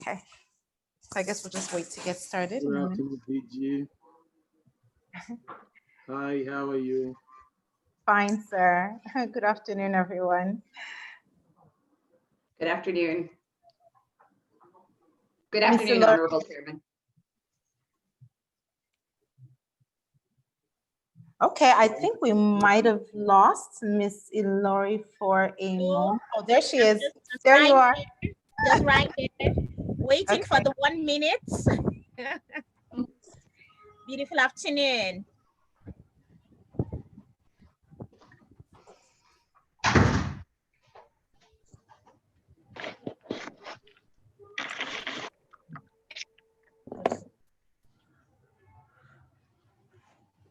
Okay, so I guess we'll just wait to get started. Good afternoon, DG. Hi, how are you? Fine, sir. Good afternoon, everyone. Good afternoon. Good Miss afternoon, Ilori. Honorable Chairman. Okay, I think we might have lost Miss Ilori for a moment. Oh, there she is. There you are. Just right there, waiting Okay. for the 1 minute. Beautiful afternoon.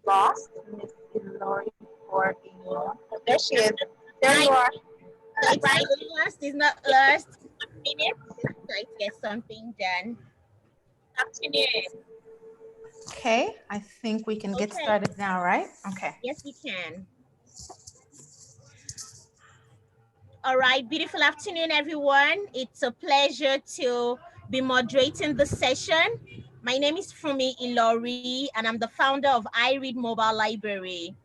Lost Miss Ilori for a moment. Oh, there she is. There you are. It's not lost. It's not lost. 1 minute. Try to get something done. Afternoon. Okay, I think we can get started now, right? Okay. Yes, we can. All right, beautiful afternoon, everyone. It's a pleasure to be moderating the session. My name is Fumi Ilori, and I'm the founder of iRead Mobile Library.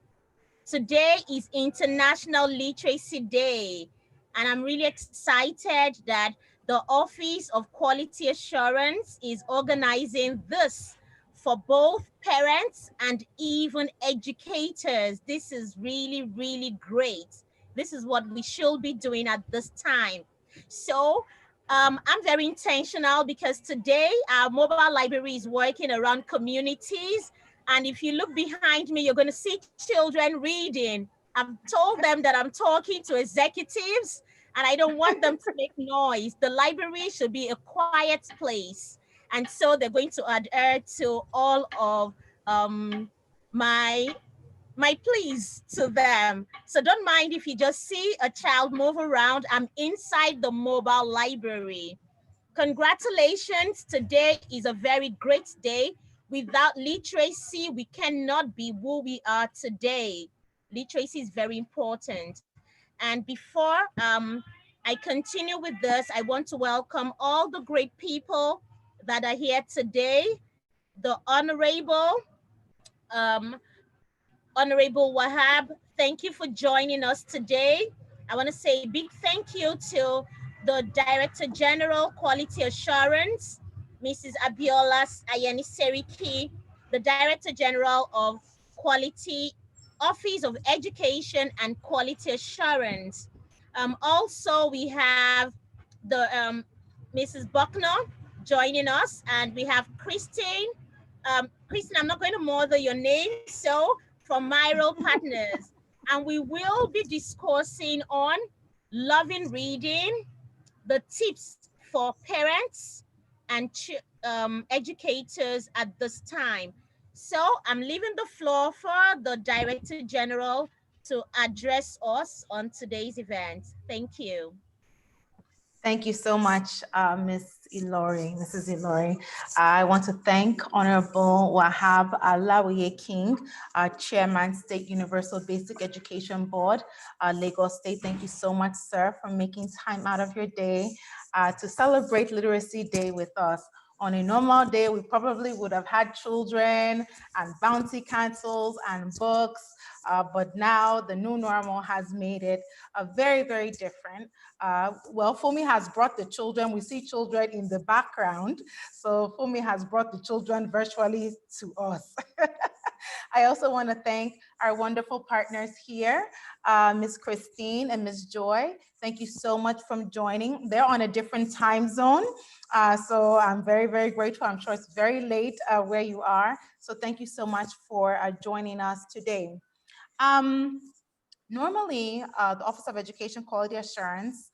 Today is International Literacy Day, and I'm really excited that the Office of Quality Assurance is organizing this for both parents and even educators. This is really, really great. This is what we should be doing at this time. So I'm very intentional because today our mobile library is working around communities. And if you look behind me, you're going to see children reading. I've told them that I'm talking to executives and I don't want them to make noise. The library should be a quiet place. And so they're going to adhere to all of my pleas to them. So don't mind if you just see a child move around. I'm inside the mobile library. Congratulations, today is a very great day. Without literacy, we cannot be who we are today. Literacy is very important. And before I continue with this, I want to welcome all the great people that are here today. The um, Honorable Wahab, thank you for joining us today. I want to say a big thank you to the Director General Quality Assurance, Mrs. Abiola Ayeni Seriki, the Director General of Quality Office of Education and Quality Assurance. Also, we have the Mrs. Buckner joining us, and we have Christine. Christine, I'm not going to mother your name, so from Myro Partners. And we will be discussing on loving reading, the tips for parents and educators at this time. So I'm leaving the floor for the Director General to address us on today's event. Thank you. Thank you so much, Mrs. Ilori. I want to thank Honorable Wahab Alawiye King, Chairman, State Universal Basic Education Board, Lagos State. Thank you so much, sir, for making time out of your day to celebrate Literacy Day with us. On a normal day, we probably would have had children and bounty councils and books, but now the new normal has made it very, very different. Well, Fumi has brought the children. We see children in the background. So Fumi has brought the children virtually to us. I also want to thank our wonderful partners here, Ms. Christine and Ms. Joy. Thank you so much for joining. They're on a different time zone. So I'm very, very grateful. I'm sure it's very late where you are. So thank you so much for joining us today. Normally, the Office of Education Quality Assurance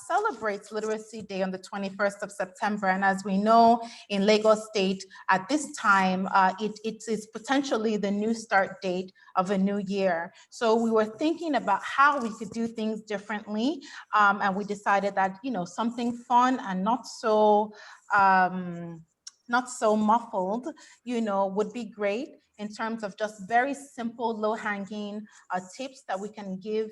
celebrates Literacy Day on the 21st of September. And as we know, in Lagos State, at this time, it is potentially the new start date of a new year. So we were thinking about how we could do things differently. And we decided that, you know, something fun and not so muffled, you know, would be great in terms of just very simple, low-hanging tips that we can give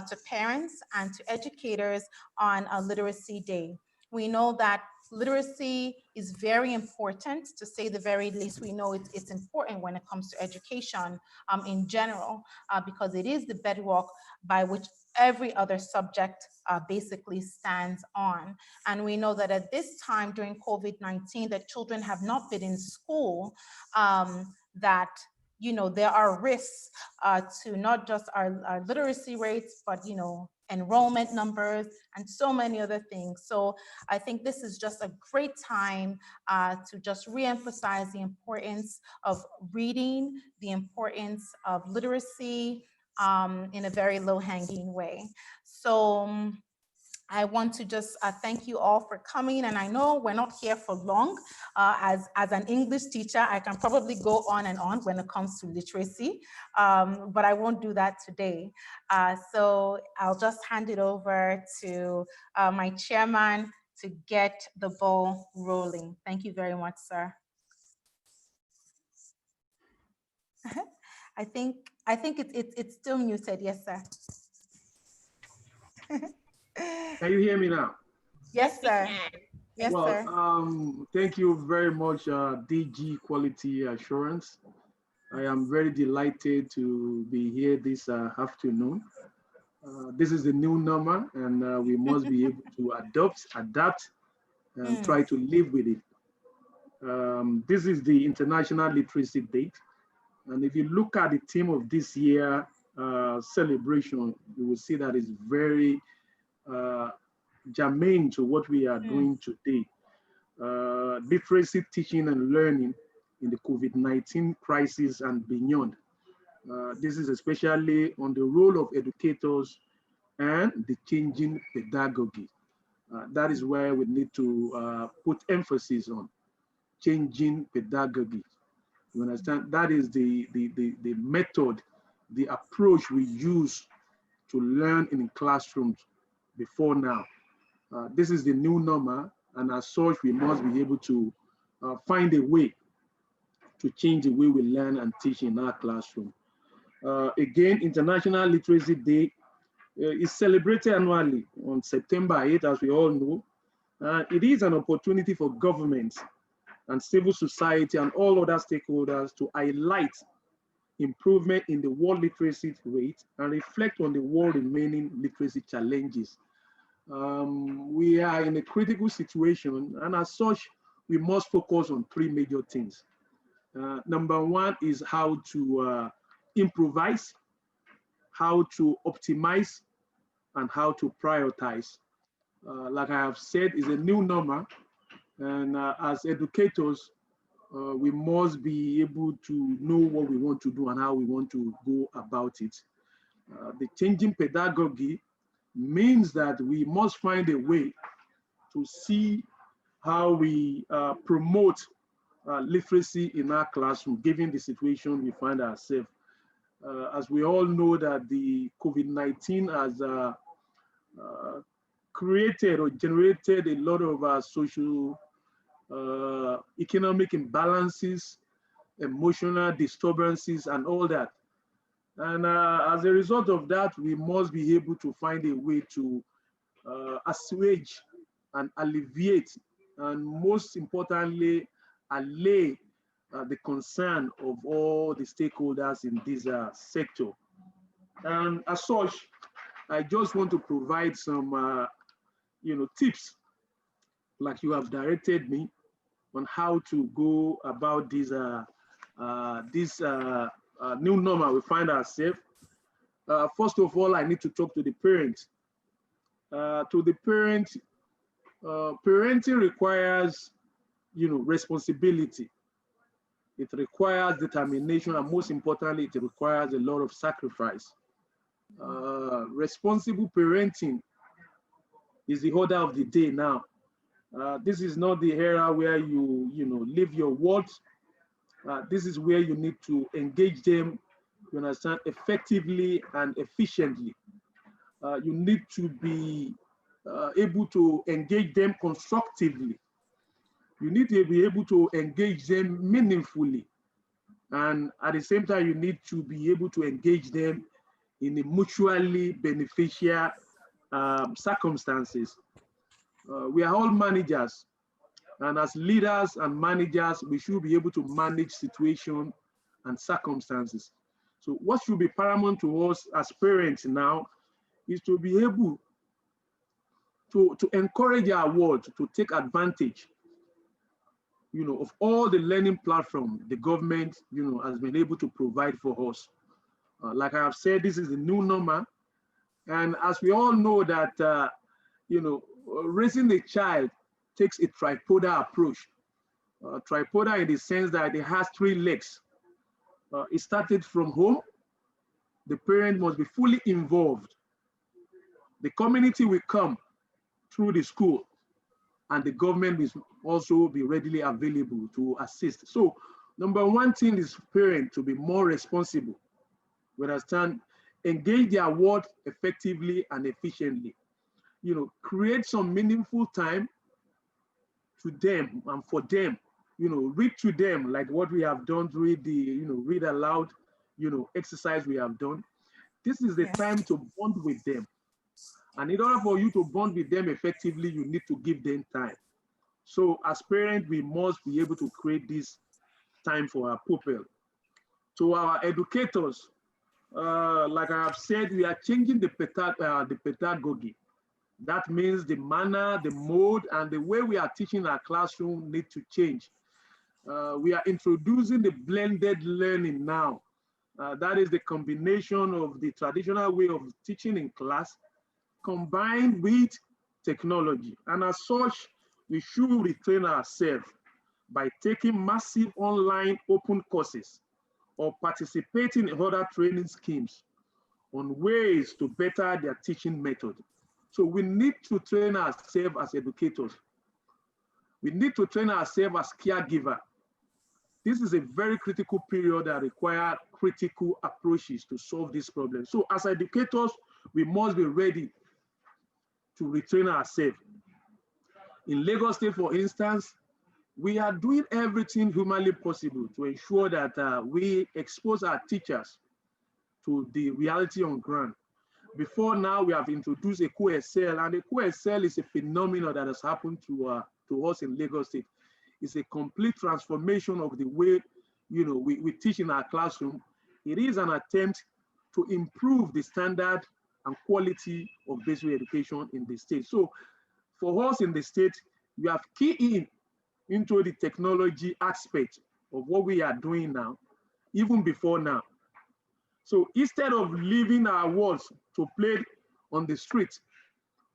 to parents and to educators on Literacy Day. We know that literacy is very important, to say the very least. We know it's important when it comes to education in general, because it is the bedrock by which every other subject basically stands on. And we know that at this time during COVID-19, that children have not been in school, that there are risks to not just our literacy rates, but enrollment numbers and so many other things. So I think this is just a great time to just reemphasize the importance of reading, the importance of literacy in a very low-hanging way. So I want to just thank you all for coming, and I know we're not here for long. As an English teacher, I can probably go on and on when it comes to literacy, but I won't do that today. So I'll just hand it over to my chairman to get the ball rolling. Thank you very much, sir. I think it's still muted. Yes, sir. Can you hear me now? Yes, sir. Yes, Well, sir. thank you very much, DG Quality Assurance. I am very delighted to be here this afternoon. This is the new normal, and we must be able to adapt, and try to live with it. This is the International Literacy Day. And if you look at the theme of this year celebration, you will see that it's very germane to what we are doing today. Literacy, teaching, and learning in the COVID-19 crisis and beyond. This is especially on the role of educators and the changing pedagogy. That is where we need to put emphasis on changing pedagogy. You understand? That is the method, the approach we use to learn in classrooms before now. This is the new normal, and as such, we must be able to find a way to change the way we learn and teach in our classroom. Again, International Literacy Day is celebrated annually on September 8th, as we all know. It is an opportunity for governments and civil society and all other stakeholders to highlight improvement in the world literacy rate and reflect on the world remaining literacy challenges. We are in a critical situation, and as such, we must focus on three major things. Number one is how to improvise, how to optimize, and how to prioritize. Like I have said, is a new normal, and as educators, we must be able to know what we want to do and how we want to go about it. The changing pedagogy means that we must find a way to see how we promote literacy in our classroom, given the situation we find ourselves. As we all know that the COVID-19 has created or generated a lot of social, economic imbalances, emotional disturbances, and all that. And as a result of that, we must be able to find a way to assuage and alleviate, and most importantly, allay the concern of all the stakeholders in this sector. And as such, I just want to provide some tips, like you have directed me, on how to go about this new normal we find ourselves. First of all, I need to talk to the parents. To the parents, parenting requires, responsibility. It requires determination, and most importantly, it requires a lot of sacrifice. Responsible parenting is the order of the day now. This is not the era where you leave your words. This is where you need to engage them, you understand, effectively and efficiently. You need to be able to engage them constructively. You need to be able to engage them meaningfully. And at the same time, you need to be able to engage them in a mutually beneficial circumstances. We are all managers. And as leaders and managers, we should be able to manage situation and circumstances. So what should be paramount to us as parents now is to be able to encourage our world to take advantage, of all the learning platform the government, has been able to provide for us. Like I have said, this is the new normal. And as we all know that, raising a child takes a tripodal approach. Tripodal in the sense that it has 3 legs. It started from home. The parent must be fully involved. The community will come through the school, and the government will also be readily available to assist. So number one thing is parent to be more responsible. We understand, engage their word effectively and efficiently. Create some meaningful time to them and for them. Read to them like what we have done, read aloud, exercise we have done. This is the time to bond with them. And in order for you to bond with them effectively, you need to give them time. So as parents, we must be able to create this time for our pupil. To our educators, like I have said, we are changing the pedagogy. That means the manner, the mode, and the way we are teaching our classroom need to change. We are introducing the blended learning now. That is the combination of the traditional way of teaching in class combined with technology. And as such, we should retrain ourselves by taking massive online open courses or participating in other training schemes on ways to better their teaching method. So we need to train ourselves as educators. We need to train ourselves as caregivers. This is a very critical period that requires critical approaches to solve this problem. So as educators, we must be ready to retrain ourselves. In Lagos State, for instance, we are doing everything humanly possible to ensure that we expose our teachers to the reality on ground. Before now, we have introduced a QSL, and the QSL is a phenomenon that has happened to us in Lagos State. It's a complete transformation of the way we teach in our classroom. It is an attempt to improve the standard and quality of basic education in the state. So for us in the state, we have keyed in into the technology aspect of what we are doing now, even before now. So instead of leaving our words to play on the street,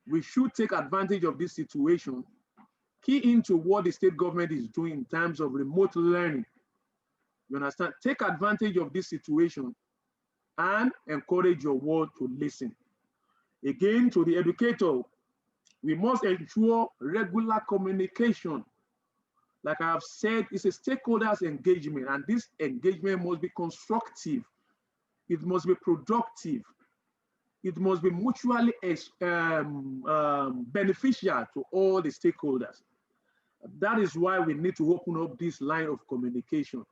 we should take advantage of this situation, key into what the state government is doing in terms of remote learning. You understand? Take advantage of this situation and encourage your world to listen. Again, to the educator, we must ensure regular communication. Like I have said, it's a stakeholders engagement, and this engagement must be constructive. It must be productive. It must be mutually beneficial to all the stakeholders. That is why we need to open up this line of communication.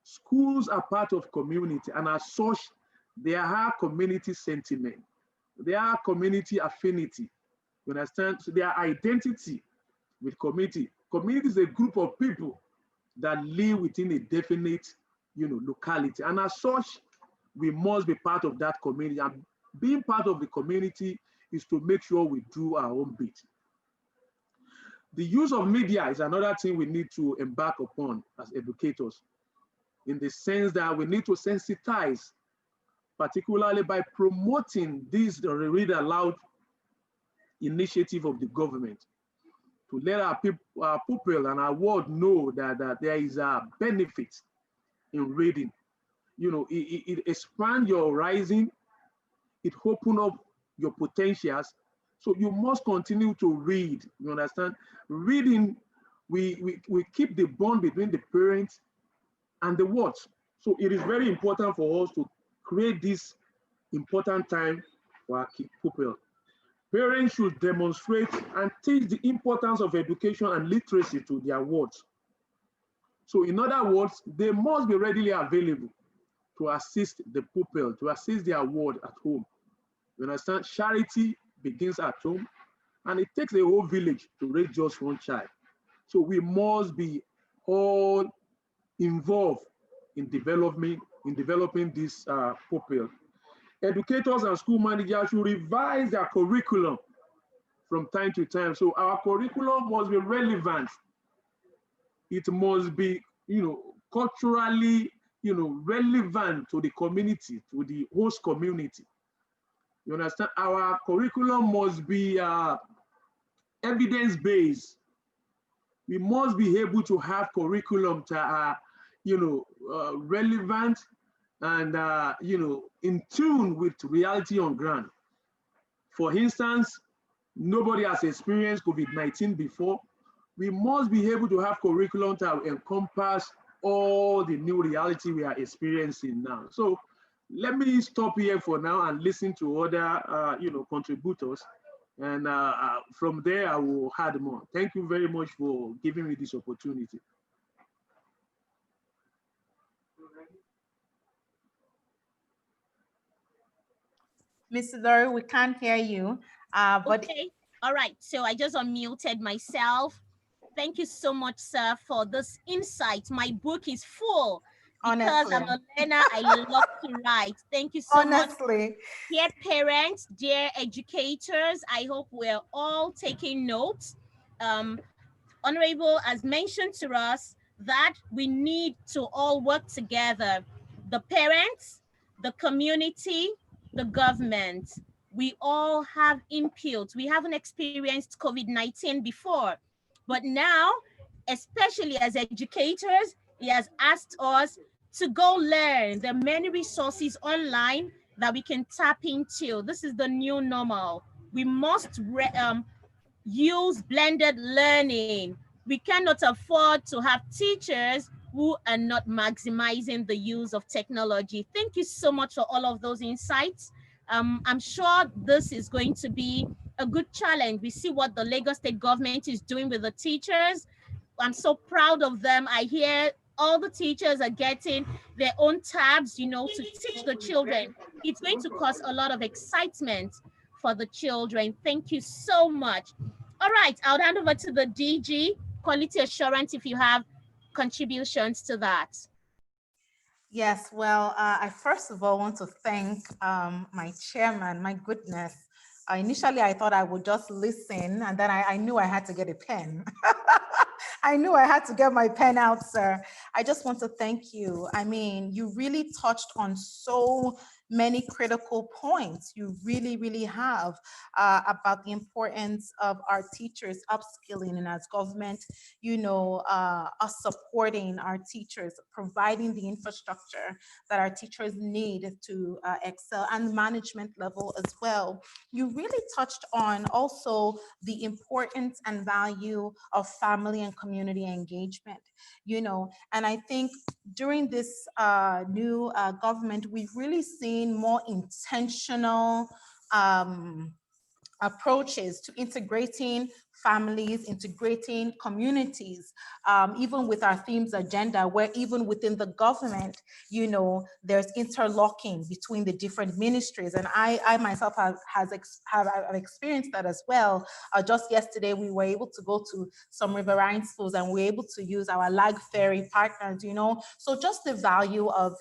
Schools are part of community, and as such, they are community sentiment. They are community affinity. You understand? So their identity with community. Community is a group of people that live within a definite, locality, and as such, we must be part of that community. And being part of the community is to make sure we do our own bit. The use of media is another thing we need to embark upon as educators, in the sense that we need to sensitize, particularly by promoting this read aloud initiative of the government, to let our pupil and our world know that there is a benefit in reading. It expands your horizon, it opens up your potentials. So you must continue to read, you understand? Reading, we keep the bond between the parents and the words. So it is very important for us to create this important time for our pupil. Parents should demonstrate and teach the importance of education and literacy to their wards. So in other words, they must be readily available to assist the pupil, to assist their ward at home. You understand? Charity begins at home, and it takes a whole village to raise just one child. So we must be all involved in developing this purpose. Educators and school managers should revise their curriculum from time to time. So our curriculum must be relevant. It must be, culturally, relevant to the community, to the host community. You understand? Our curriculum must be evidence-based. We must be able to have curriculum that are, relevant and, in tune with reality on ground. For instance, nobody has experienced COVID-19 before. We must be able to have curriculum that encompass all the new reality we are experiencing now. So let me stop here for now and listen to other, contributors. And from there, I will add more. Thank you very much for giving me this opportunity. Mrs. Lori, we can't hear you. But okay, all right. So I just unmuted myself. Thank you so much, sir, for this insight. My book is full because honestly, I'm a learner. I love to write. Thank you so much. Dear parents, dear educators, I hope we're all taking notes. Honorable has mentioned to us that we need to all work together. The parents, the community, the government. We all have input. We haven't experienced COVID-19 before, but now, especially as educators, he has asked us to go learn. There are many resources online that we can tap into. This is the new normal. We must use blended learning. We cannot afford to have teachers who are not maximizing the use of technology. Thank you so much for all of those insights. I'm sure this is going to be a good challenge. We see what the Lagos State government is doing with the teachers. I'm so proud of them. I hear all the teachers are getting their own tabs, to teach the children. It's going to cause a lot of excitement for the children. Thank you so much. All right, I'll hand over to the DG, quality assurance, if you have contributions to that. Yes, well, I first of all want to thank my chairman. My goodness. Initially, I thought I would just listen, and then I knew I had to get a pen. I knew I had to get my pen out, sir. I just want to thank you. I mean, you really touched on so many critical points. You really, really have about the importance of our teachers upskilling, and as government, us supporting our teachers, providing the infrastructure that our teachers need to excel, and management level as well. You really touched on also the importance and value of family and community engagement, and I think during this new government, we've really seen more intentional approaches to integrating families, integrating communities, even with our themes agenda, where even within the government, there's interlocking between the different ministries. And I myself have experienced that as well. Just yesterday, we were able to go to some riverine schools and we were able to use our lag ferry partners, So just the value of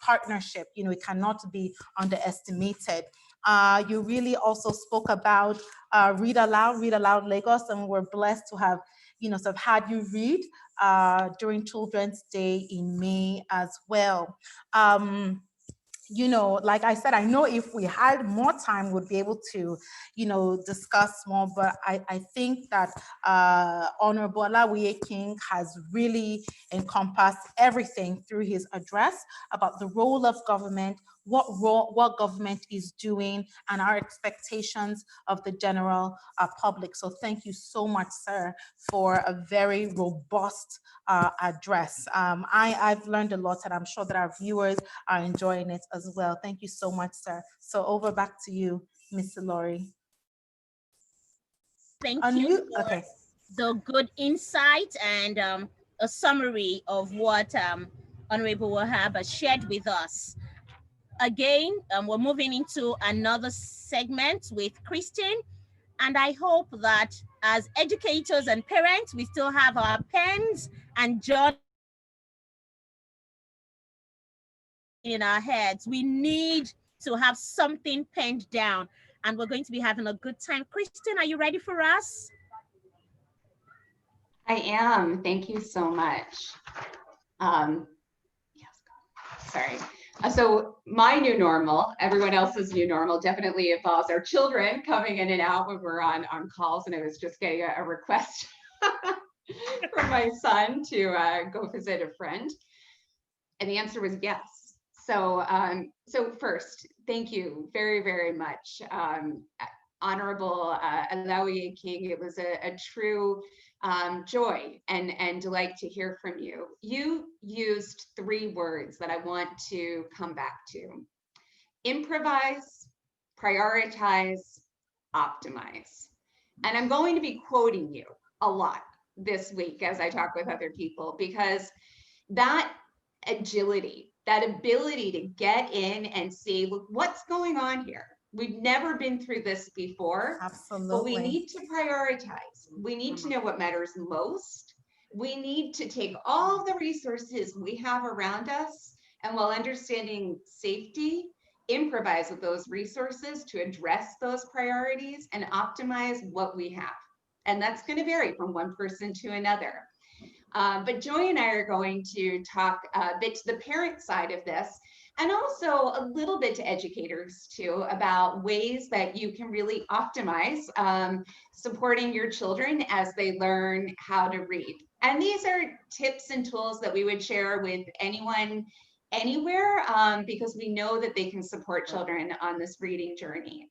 partnership, it cannot be underestimated. You really also spoke about Read Aloud Lagos, and we're blessed to have, sort of had you read during Children's Day in May as well. Like I said, I know if we had more time, we'd be able to, discuss more, but I think that Honorable Alawiye King has really encompassed everything through his address about the role of government, what government is doing, and our expectations of the general public. So thank you so much, sir, for a very robust address. I've learned a lot, and I'm sure that our viewers are enjoying it as well. Thank you so much, sir. So over back to you, Mr. Lori. Thank you for the good insight and a summary of what Honorable Wahab has shared with us. Again, we're moving into another segment with Christine. And I hope that as educators and parents, we still have our pens and journals in our heads. We need to have something penned down, and we're going to be having a good time. Kristen, are you ready for us? I am. Thank you so much. Yes, sorry. So my new normal, everyone else's new normal, definitely involves our children coming in and out when we're on calls. And I was just getting a request from my son to go visit a friend. And the answer was yes. So, so first, thank you very, very much, Honorable Alawi King. It was a true joy and delight to hear from you. You used 3 words that I want to come back to: improvise, prioritize, optimize. And I'm going to be quoting you a lot this week as I talk with other people, because that agility, that ability to get in and see, look, what's going on here? We've never been through this before. Absolutely. But we need to prioritize. We need to know what matters most. We need to take all the resources we have around us, and while understanding safety, improvise with those resources to address those priorities and optimize what we have. And that's going to vary from one person to another. But Joy and I are going to talk a bit to the parent side of this, and also a little bit to educators too, about ways that you can really optimize supporting your children as they learn how to read. And these are tips and tools that we would share with anyone, anywhere, because we know that they can support children on this reading journey.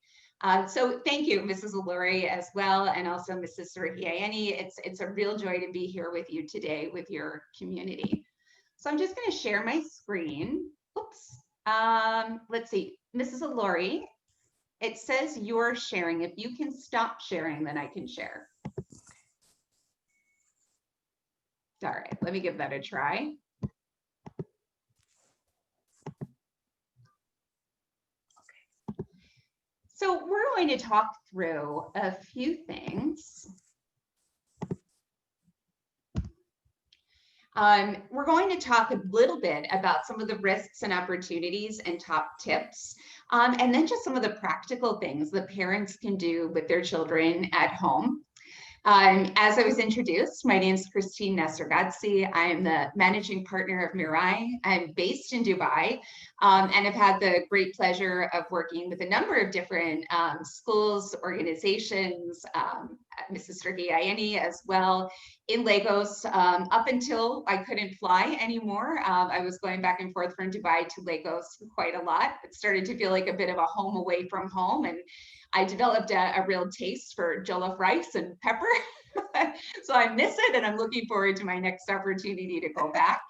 So thank you, Mrs. Ilori, as well, and also Mrs. Surahiani. It's a real joy to be here with you today with your community. So I'm just going to share my screen. Oops. Let's see, Mrs. Ilori, it says you're sharing. If you can stop sharing, then I can share. All right, let me give that a try. So we're going to talk through a few things. We're going to talk a little bit about some of the risks and opportunities and top tips, and then just some of the practical things that parents can do with their children at home. As I was introduced, my name is Christine Nassergadzi. I'm the managing partner of Mirai. I'm based in Dubai, and I've had the great pleasure of working with a number of different schools, organizations, Mrs. Surahiani as well, in Lagos, up until I couldn't fly anymore. I was going back and forth from Dubai to Lagos quite a lot. It started to feel like a bit of a home away from home, and I developed a real taste for jollof rice and pepper. So I miss it, and I'm looking forward to my next opportunity to go back.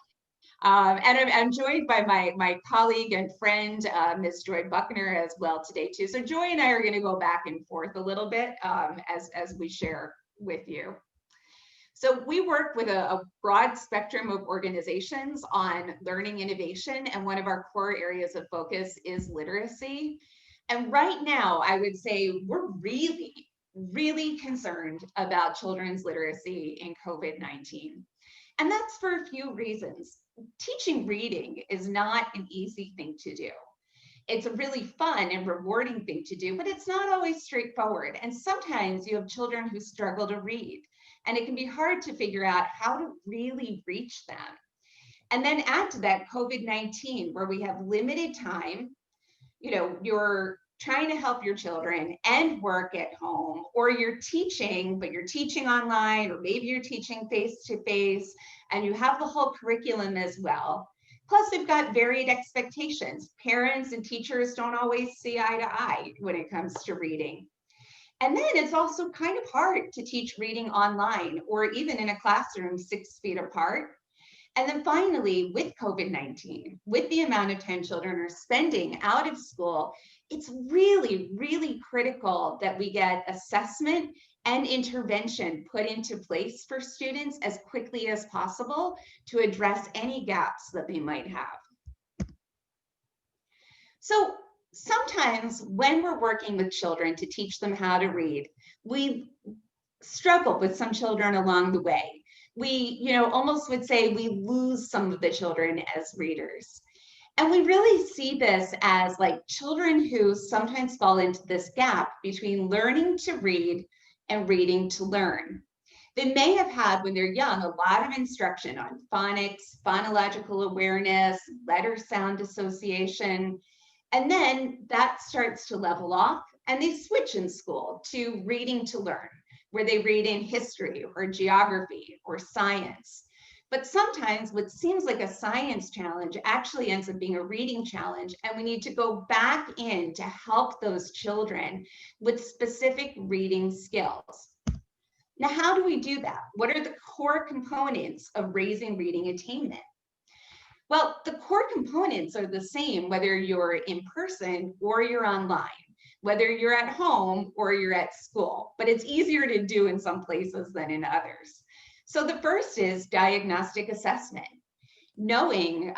And I'm joined by my colleague and friend, Ms. Joy Buckner, as well today too. So Joy and I are going to go back and forth a little bit as we share with you. So we work with a broad spectrum of organizations on learning innovation, and one of our core areas of focus is literacy. And right now, I would say we're really concerned about children's literacy in COVID-19. And that's for a few reasons. Teaching reading is not an easy thing to do. It's a really fun and rewarding thing to do, but it's not always straightforward. And sometimes you have children who struggle to read, and it can be hard to figure out how to really reach them. And then add to that COVID-19, where we have limited time. You know, you're trying to help your children and work at home, or you're teaching, but you're teaching online, or maybe you're teaching face-to-face, and you have the whole curriculum as well. Plus, they've got varied expectations. Parents and teachers don't always see eye to eye when it comes to reading. And then it's also kind of hard to teach reading online, or even in a classroom 6 feet apart. And then finally, with COVID-19, with the amount of time children are spending out of school, it's really critical that we get assessment and intervention put into place for students as quickly as possible to address any gaps that they might have. So sometimes when we're working with children to teach them how to read, we struggle with some children along the way. We, almost would say we lose some of the children as readers. And we really see this as like children who sometimes fall into this gap between learning to read and reading to learn. They may have had, when they're young, a lot of instruction on phonics, phonological awareness, letter sound association, and then that starts to level off and they switch in school to reading to learn, where they read in history or geography or science. But sometimes what seems like a science challenge actually ends up being a reading challenge, and we need to go back in to help those children with specific reading skills. Now, how do we do that? What are the core components of raising reading attainment? Well, the core components are the same whether you're in person or you're online, whether you're at home or you're at school, but it's easier to do in some places than in others. So the first is diagnostic assessment, knowing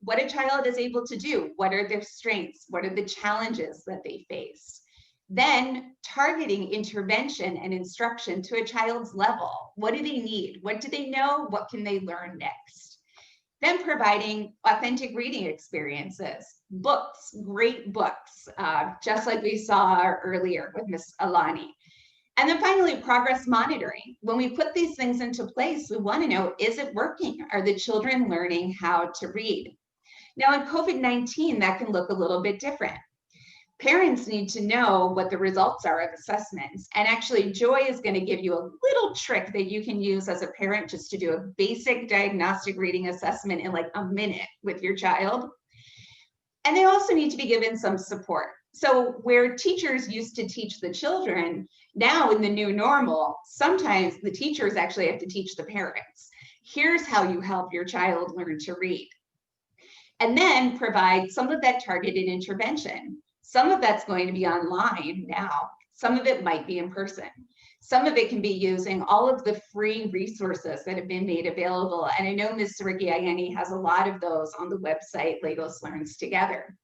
what a child is able to do, what are their strengths, what are the challenges that they face. Then targeting intervention and instruction to a child's level. What do they need? What do they know? What can they learn next? Then providing authentic reading experiences, books, great books, just like we saw earlier with Miss Alani. And then finally, progress monitoring. When we put these things into place, we want to know, is it working? Are the children learning how to read? Now in COVID-19, that can look a little bit different. Parents need to know what the results are of assessments. And actually, Joy is going to give you a little trick that you can use as a parent just to do a basic diagnostic reading assessment in like a minute with your child. And they also need to be given some support. So where teachers used to teach the children, now in the new normal, sometimes the teachers actually have to teach the parents. Here's how you help your child learn to read. And then provide some of that targeted intervention. Some of that's going to be online now. Some of it might be in person. Some of it can be using all of the free resources that have been made available. And I know Ms. Surigiayeni has a lot of those on the website, Lagos Learns Together.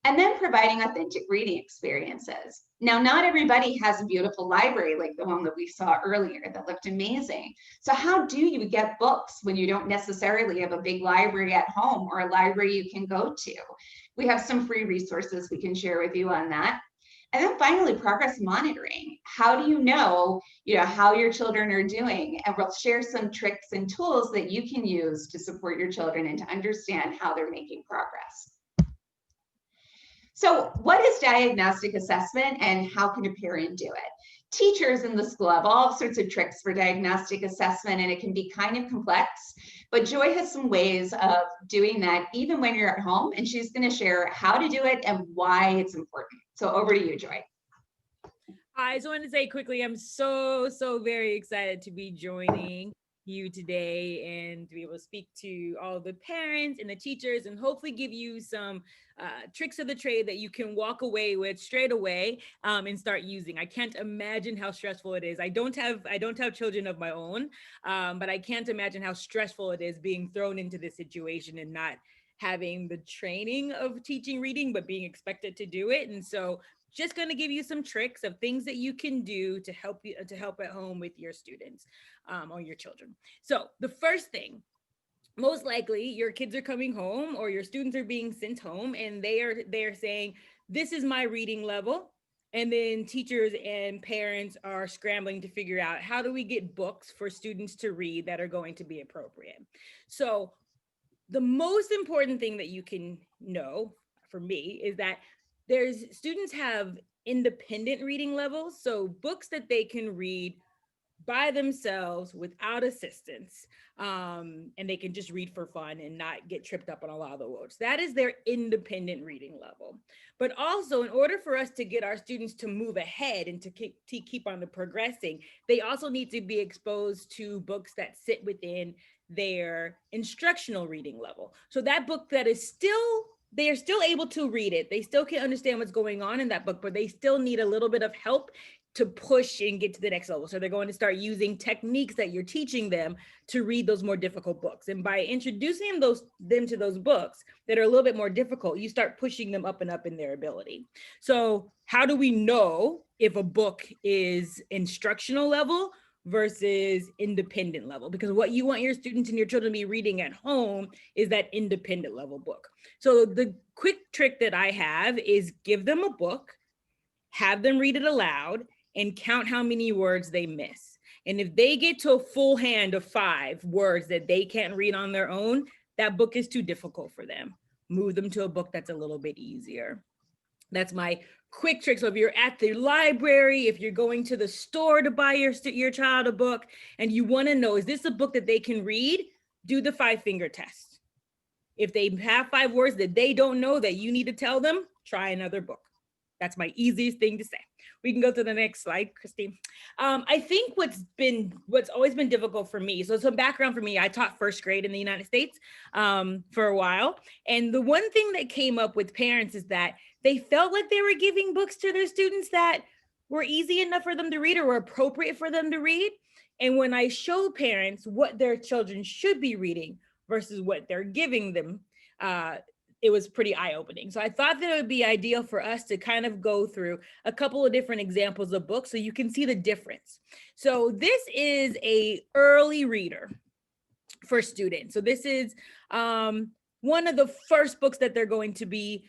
And then providing authentic reading experiences. Now, not everybody has a beautiful library like the one that we saw earlier that looked amazing. So how do you get books when you don't necessarily have a big library at home or a library you can go to? We have some free resources we can share with you on that. And then finally, progress monitoring. How do you know, how your children are doing? And we'll share some tricks and tools that you can use to support your children and to understand how they're making progress. So what is diagnostic assessment and how can a parent do it? Teachers in the school have all sorts of tricks for diagnostic assessment, and it can be kind of complex, but Joy has some ways of doing that even when you're at home, and she's going to share how to do it and why it's important. So over to you, Joy. I just wanted to say quickly, I'm so very excited to be joining you today and to be able to speak to all the parents and the teachers and hopefully give you some tricks of the trade that you can walk away with straight away and start using. I can't imagine how stressful it is. I don't have children of my own, but I can't imagine how stressful it is being thrown into this situation and not having the training of teaching reading, but being expected to do it. And so just going to give you some tricks of things that you can do to help at home with your students or your children. So the first thing, most likely your kids are coming home or your students are being sent home and they're saying, this is my reading level. And then teachers and parents are scrambling to figure out how do we get books for students to read that are going to be appropriate. So the most important thing that you can know for me is that students have independent reading levels. So books that they can read by themselves without assistance, and they can just read for fun and not get tripped up on a lot of the words. That is their independent reading level. But also, in order for us to get our students to move ahead and to keep on progressing, they also need to be exposed to books that sit within their instructional reading level. So that book that is they are still able to read it. They still can understand what's going on in that book, but they still need a little bit of help to push and get to the next level. So they're going to start using techniques that you're teaching them to read those more difficult books. And by introducing them to those books that are a little bit more difficult, you start pushing them up and up in their ability. So how do we know if a book is instructional level versus independent level? Because what you want your students and your children to be reading at home is that independent level book. So the quick trick that I have is give them a book, have them read it aloud, and count how many words they miss. And if they get to a full hand of 5 words that they can't read on their own, that book is too difficult for them. Move them to a book that's a little bit easier. That's my quick trick. So if you're at the library, if you're going to the store to buy your child a book, and you want to know, is this a book that they can read? Do the 5-finger test. If they have 5 words that they don't know that you need to tell them, try another book. That's my easiest thing to say. We can go to the next slide, Christine. I think what's always been difficult for me, so some background for me, I taught 1st grade in the United States for a while. And the one thing that came up with parents is that they felt like they were giving books to their students that were easy enough for them to read or were appropriate for them to read. And when I show parents what their children should be reading versus what they're giving them, it was pretty eye-opening. So I thought that it would be ideal for us to kind of go through a couple of different examples of books so you can see the difference. So this is a early reader for students. So this is one of the first books that they're going to be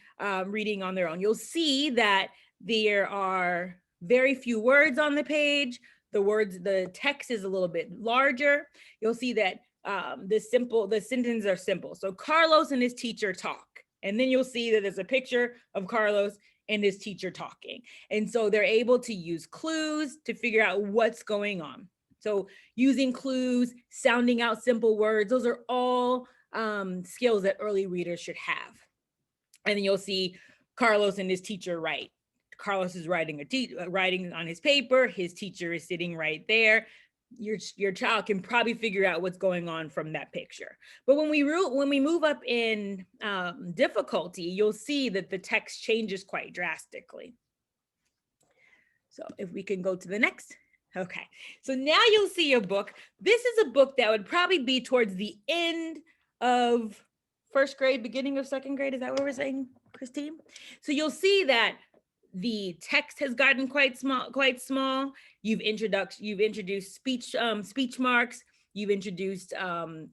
reading on their own. You'll see that there are very few words on the page. The text is a little bit larger. You'll see that the sentences are simple. So Carlos and his teacher talk. And then you'll see that there's a picture of Carlos and his teacher talking. And so they're able to use clues to figure out what's going on. So using clues, sounding out simple words, those are all skills that early readers should have. And then you'll see Carlos and his teacher write. Carlos is writing on his paper. His teacher is sitting right there. Your child can probably figure out what's going on from that picture. But when we move up in difficulty, you'll see that the text changes quite drastically. So if we can go to the next. Okay, so now you'll see a book. This is a book that would probably be towards the end of 1st grade, beginning of 2nd grade. Is that what we're saying, Christine? So you'll see that the text has gotten quite small. You've introduced speech marks. You've introduced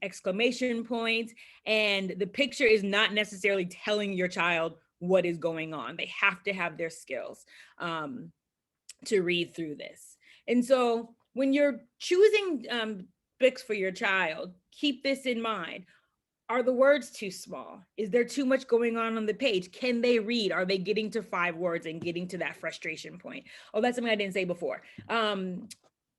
exclamation points, and the picture is not necessarily telling your child what is going on. They have to have their skills to read through this. And so when you're choosing books for your child, keep this in mind. Are the words too small? Is there too much going on the page? Can they read? Are they getting to 5 words and getting to that frustration point? Oh, that's something I didn't say before.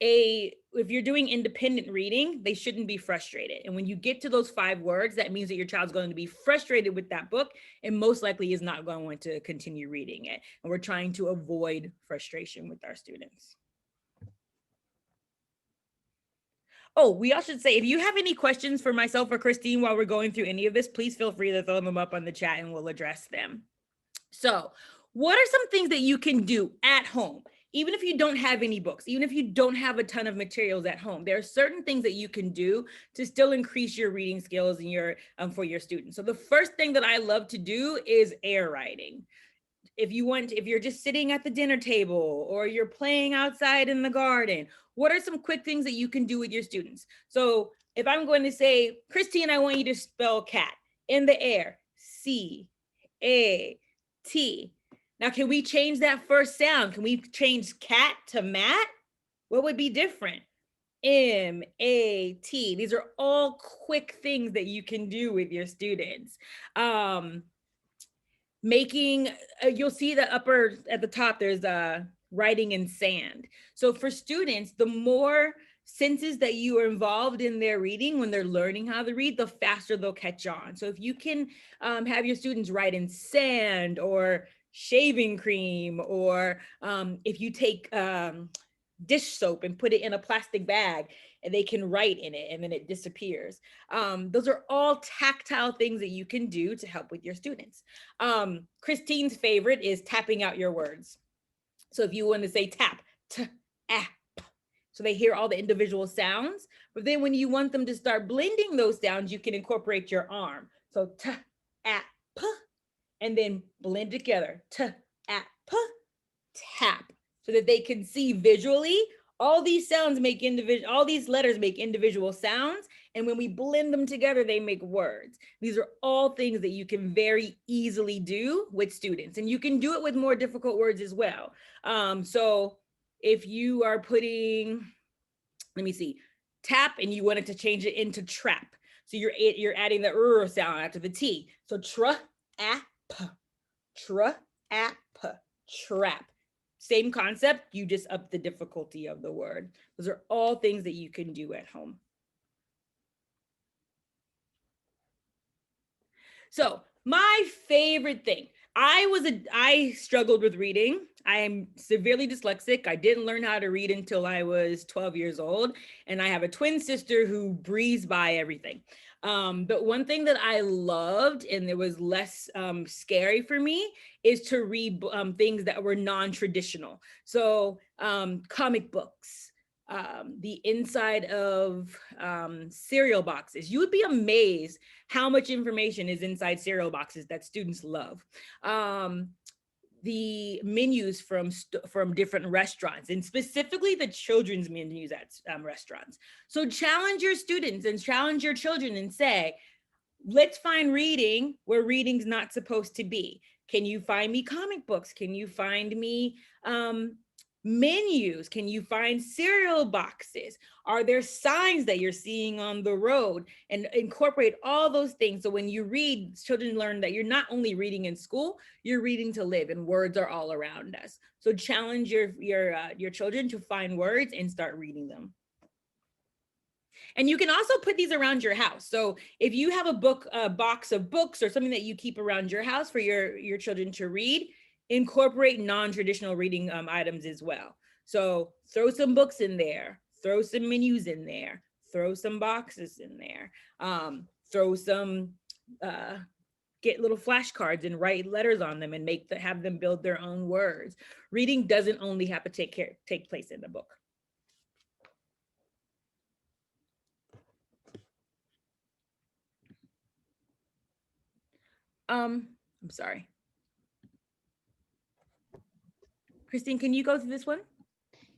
If you're doing independent reading, they shouldn't be frustrated. And when you get to those 5 words, that means that your child's going to be frustrated with that book and most likely is not going to continue reading it. And we're trying to avoid frustration with our students. Oh, we all should say, if you have any questions for myself or Christine while we're going through any of this, please feel free to throw them up on the chat and we'll address them. So what are some things that you can do at home? Even if you don't have any books, even if you don't have a ton of materials at home, there are certain things that you can do to still increase your reading skills and for your students. So the first thing that I love to do is air writing. If you're just sitting at the dinner table or you're playing outside in the garden, what are some quick things that you can do with your students? So if I'm going to say, Christine, I want you to spell cat in the air, C-A-T. Now, can we change that first sound? Can we change cat to mat? What would be different? M-A-T. These are all quick things that you can do with your students. You'll see the at the top, there's writing in sand. So for students, the more senses that you are involved in their reading when they're learning how to read, the faster they'll catch on. So if you can have your students write in sand or shaving cream, or if you take dish soap and put it in a plastic bag and they can write in it and then it disappears. Those are all tactile things that you can do to help with your students. Christine's favorite is tapping out your words. So if you want to say tap, t, app. So they hear all the individual sounds, but then when you want them to start blending those sounds, you can incorporate your arm. So t, app, and then blend together, t, app, tap, so that they can see visually all these sounds make individual, all these letters make individual sounds. And when we blend them together, they make words. These are all things that you can very easily do with students, and you can do it with more difficult words as well. So if you are putting, let me see, tap, and you wanted to change it into trap. So you're adding the r sound after the T. So trap, trap. Same concept, you just up the difficulty of the word. Those are all things that you can do at home. So my favorite thing, I struggled with reading. I am severely dyslexic. I didn't learn how to read until I was 12 years old. And I have a twin sister who breezes by everything. But one thing that I loved, and it was less scary for me, is to read things that were non-traditional. So comic books, the inside of cereal boxes. You would be amazed how much information is inside cereal boxes that students love. The menus from different restaurants, and specifically the children's menus at restaurants. So challenge your students and challenge your children and say, let's find reading where reading's not supposed to be. Can you find me comic books? Can you find me menus? Can you find cereal boxes? Are there signs that you're seeing on the road? And incorporate all those things. So when you read, children learn that you're not only reading in school, you're reading to live, and words are all around us. So challenge your children to find words and start reading them. And you can also put these around your house. So if you have a box of books or something that you keep around your house for your children to read, incorporate non-traditional reading items as well. So throw some books in there, throw some menus in there, throw some boxes in there, throw some, get little flashcards and write letters on them and have them build their own words. Reading doesn't only have to take place in the book. I'm sorry. Christine, can you go through this one?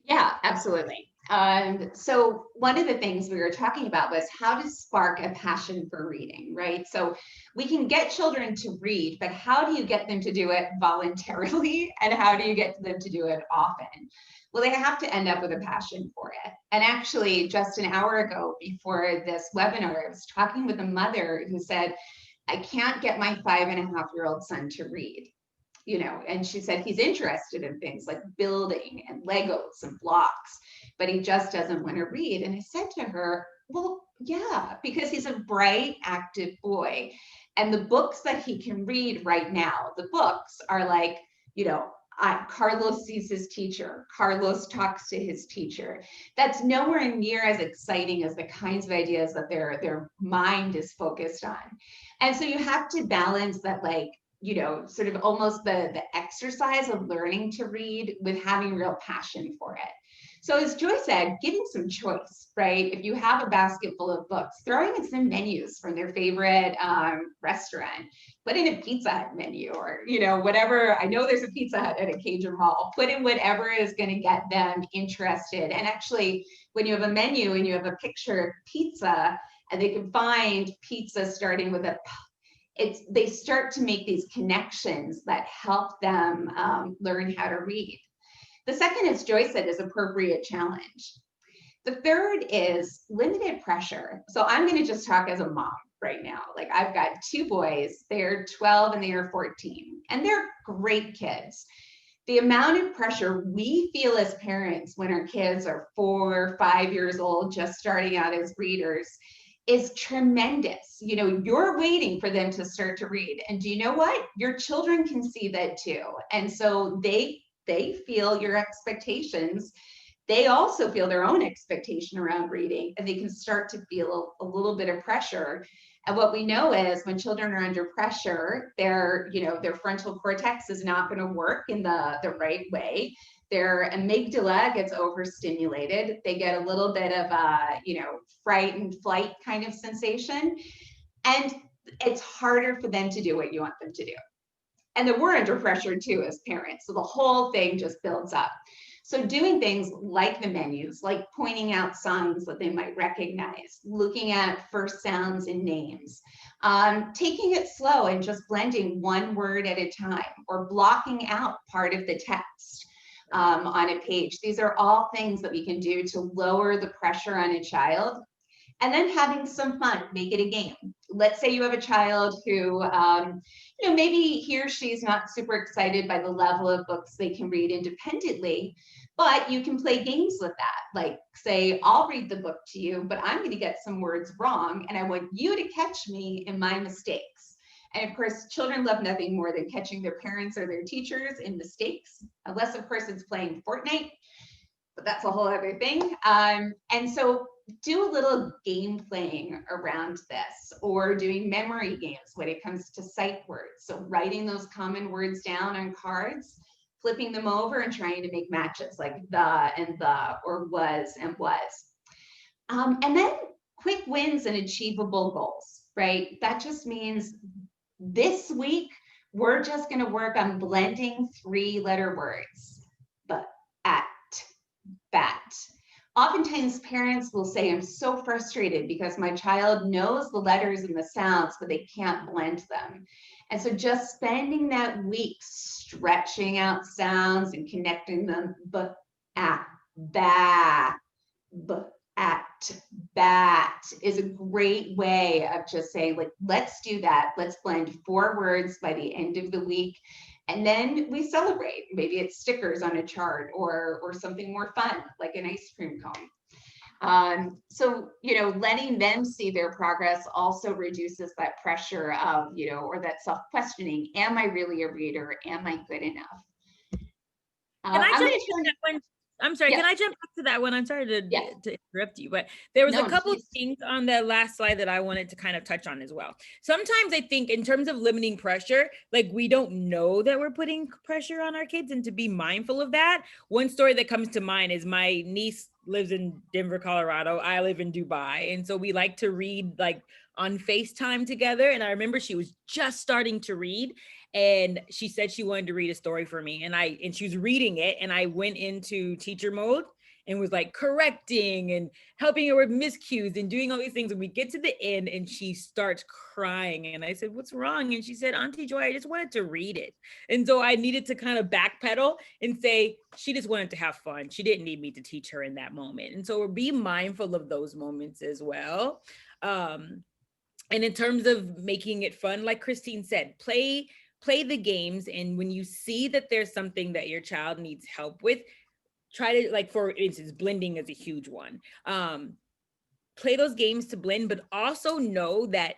Yeah, absolutely. So one of the things we were talking about was how to spark a passion for reading, right? So we can get children to read, but how do you get them to do it voluntarily? And how do you get them to do it often? Well, they have to end up with a passion for it. And actually, just an hour ago before this webinar, I was talking with a mother who said, I can't get my 5.5-year-old son to read. And she said he's interested in things like building and Legos and blocks, but he just doesn't want to read. And I said to her, well, yeah, because he's a bright, active boy. And the books that he can read right now, the books are like, Carlos sees his teacher. Carlos talks to his teacher. That's nowhere near as exciting as the kinds of ideas that their mind is focused on. And so you have to balance that, sort of almost the exercise of learning to read with having real passion for it. So as Joy said, giving some choice, right? If you have a basket full of books, throwing in some menus from their favorite restaurant, put in a Pizza Hut menu or, whatever. I know there's a Pizza Hut at a Cajun Mall. Put in whatever is going to get them interested. And actually, when you have a menu and you have a picture of pizza and they can find pizza starting with a they start to make these connections that help them learn how to read. The second, as Joyce said, is appropriate challenge. The third is limited pressure. So I'm going to just talk as a mom right now. Like, I've got 2 boys, they're 12 and they are 14, and they're great kids. The amount of pressure we feel as parents when our kids are 4 or 5 years old, just starting out as readers, is tremendous. You're waiting for them to start to read. And do you know what? Your children can see that too. And so they feel your expectations. They also feel their own expectation around reading, and they can start to feel a little bit of pressure. And what we know is when children are under pressure, their frontal cortex is not going to work in the right way. Their amygdala gets overstimulated. They get a little bit of a, fright and flight kind of sensation. And it's harder for them to do what you want them to do. And then we're under pressure too as parents. So the whole thing just builds up. So doing things like the menus, like pointing out songs that they might recognize, looking at first sounds and names, taking it slow and just blending one word at a time, or blocking out part of the text on a page. These are all things that we can do to lower the pressure on a child. And then having some fun, make it a game. Let's say you have a child who, maybe he or she's not super excited by the level of books they can read independently, but you can play games with that. Like say, I'll read the book to you, but I'm going to get some words wrong, and I want you to catch me in my mistakes. And of course, children love nothing more than catching their parents or their teachers in mistakes, unless of course it's playing Fortnite, but that's a whole other thing. And so do a little game playing around this, or doing memory games when it comes to sight words. So writing those common words down on cards, flipping them over and trying to make matches like the and the, or was and was. And then quick wins and achievable goals, right? That just means this week, we're just going to work on blending 3-letter words, but, at, bat. Oftentimes parents will say, I'm so frustrated because my child knows the letters and the sounds, but they can't blend them. And so just spending that week stretching out sounds and connecting them, but, at, ba, but, at, bat, is a great way of just saying, like, let's do that. Let's blend 4 words by the end of the week. And then we celebrate. Maybe it's stickers on a chart, or something more fun, like an ice cream cone. So, letting them see their progress also reduces that pressure of, or that self-questioning. Am I really a reader? Am I good enough? I'm sorry, Yeah. Can I jump back to that one? I'm sorry to interrupt you, but there was No, a couple please. of things on that last slide that I wanted to kind of touch on as well. Sometimes I think in terms of limiting pressure, like we don't know that we're putting pressure on our kids, and to be mindful of that. One story that comes to mind is my niece lives in Denver, Colorado. I live in Dubai. And so we like to read like on FaceTime together. And I remember she was just starting to read, and she said she wanted to read a story for me, and she was reading it, and I went into teacher mode and was like correcting and helping her with miscues and doing all these things. And we get to the end and she starts crying, and I said, what's wrong? And she said, Auntie Joy, I just wanted to read it. And so I needed to kind of backpedal and say she just wanted to have fun. She didn't need me to teach her in that moment. And so be mindful of those moments as well. And in terms of making it fun, like Christine said, play the games. And when you see that there's something that your child needs help with, try to, like, for instance, blending is a huge one. Play those games to blend, but also know that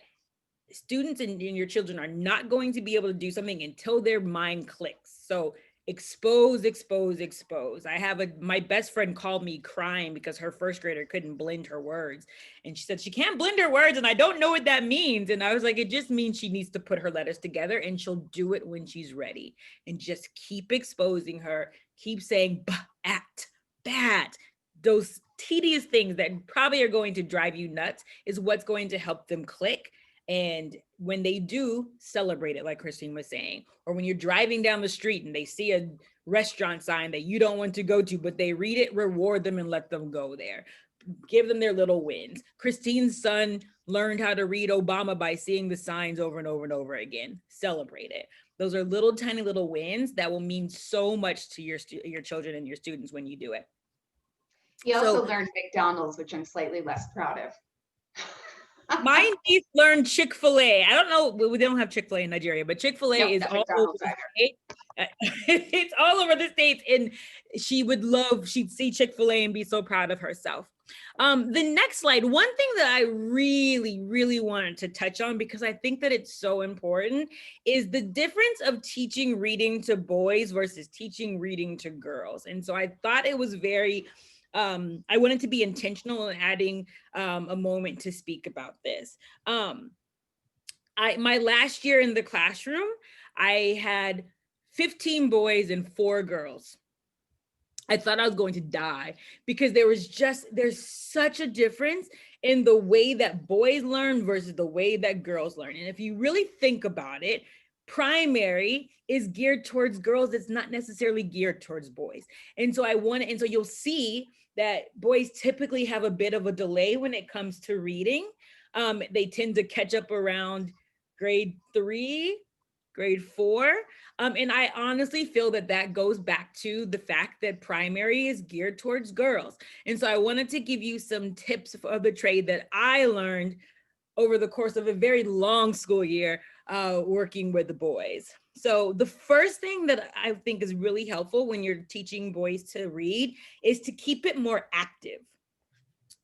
students and your children are not going to be able to do something until their mind clicks. So expose. I have my best friend called me crying because her first grader couldn't blend her words. And she said she can't blend her words, and I don't know what that means. And I was like, it just means she needs to put her letters together, and she'll do it when she's ready. And just keep exposing her, keep saying at, bat. Those tedious things that probably are going to drive you nuts is what's going to help them click. And when they do, celebrate it, like Christine was saying. Or when you're driving down the street and they see a restaurant sign that you don't want to go to, but they read it, reward them and let them go there. Give them their little wins. Christine's son learned how to read Obama by seeing the signs over and over and over again. Celebrate it. Those are little tiny little wins that will mean so much to your children and your students when you do it. You also learned McDonald's, which I'm slightly less proud of. My niece learned Chick-fil-A. I don't know, we don't have Chick-fil-A in Nigeria, but Chick-fil-A is all over the state. It's all over the States, and she'd see Chick-fil-A and be so proud of herself. The next slide, one thing that I really, really wanted to touch on, because I think that it's so important, is the difference of teaching reading to boys versus teaching reading to girls. And so I thought it was very I wanted to be intentional in adding a moment to speak about this. My last year in the classroom, I had 15 boys and 4 girls. I thought I was going to die, because there's such a difference in the way that boys learn versus the way that girls learn. And if you really think about it, primary is geared towards girls. It's not necessarily geared towards boys. And so you'll see that boys typically have a bit of a delay when it comes to reading. They tend to catch up around grade 3, grade 4. And I honestly feel that goes back to the fact that primary is geared towards girls. And so I wanted to give you some tips of the trade that I learned over the course of a very long school year working with the boys. So the first thing that I think is really helpful when you're teaching boys to read is to keep it more active.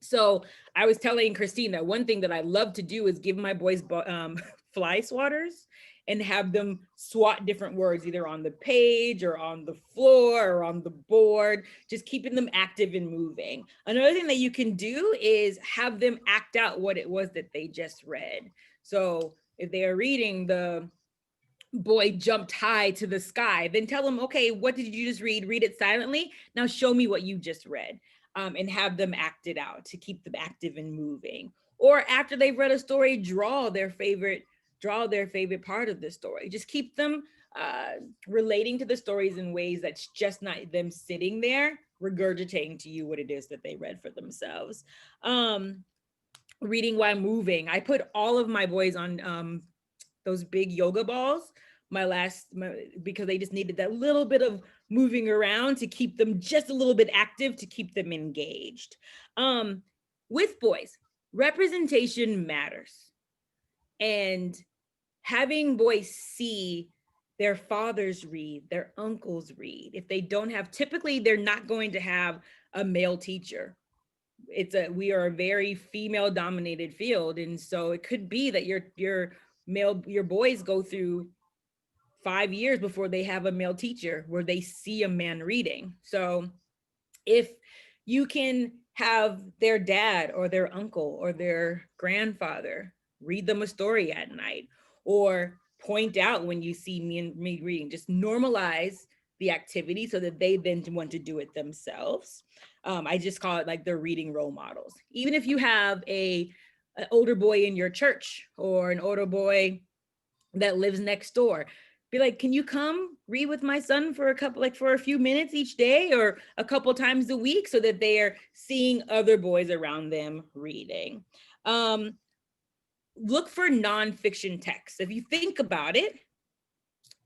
So I was telling Christine that one thing that I love to do is give my boys fly swatters and have them swat different words, either on the page or on the floor or on the board, just keeping them active and moving. Another thing that you can do is have them act out what it was that they just read. So if they are reading the boy jumped high to the sky, then tell them, okay, what did you just read? Read it silently. Now show me what you just read, and have them act it out to keep them active and moving. Or after they've read a story, draw their favorite part of the story. Just keep them relating to the stories in ways that's just not them sitting there regurgitating to you what it is that they read for themselves. Reading while moving. I put all of my boys on those big yoga balls because they just needed that little bit of moving around to keep them just a little bit active, to keep them engaged. With boys, representation matters. And having boys see their fathers read, their uncles read. If they don't have, typically they're not going to have a male teacher. We are a very female dominated field. And so it could be that your boys go through 5 years before they have a male teacher where they see a man reading. So if you can have their dad or their uncle or their grandfather read them a story at night, or point out when you see me reading, just normalize the activity so that they then want to do it themselves. I just call it like they're reading role models. Even if you have an older boy in your church or an older boy that lives next door, be like, can you come read with my son for a few minutes each day or a couple times a week, so that they are seeing other boys around them reading. Look for nonfiction texts. If you think about it,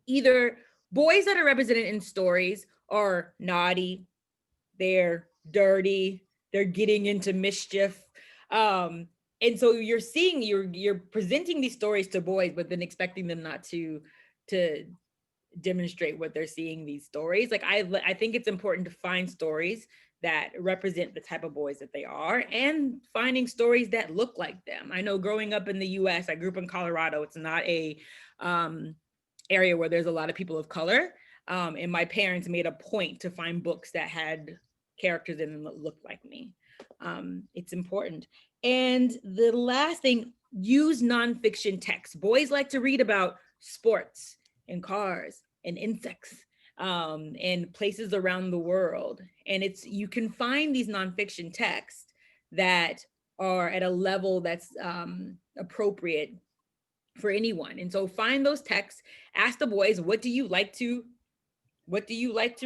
either boys that are represented in stories are naughty, they're dirty, they're getting into mischief. And so you're presenting these stories to boys, but then expecting them not to demonstrate what they're seeing these stories. Like I think it's important to find stories that represent the type of boys that they are, and finding stories that look like them. I know growing up in the US, I grew up in Colorado. It's not a area where there's a lot of people of color. And my parents made a point to find books that had characters in them that looked like me. It's important. And the last thing, use nonfiction text. Boys like to read about sports and cars and insects and places around the world. And you can find these nonfiction texts that are at a level that's appropriate for anyone. And so find those texts, ask the boys, what do you like to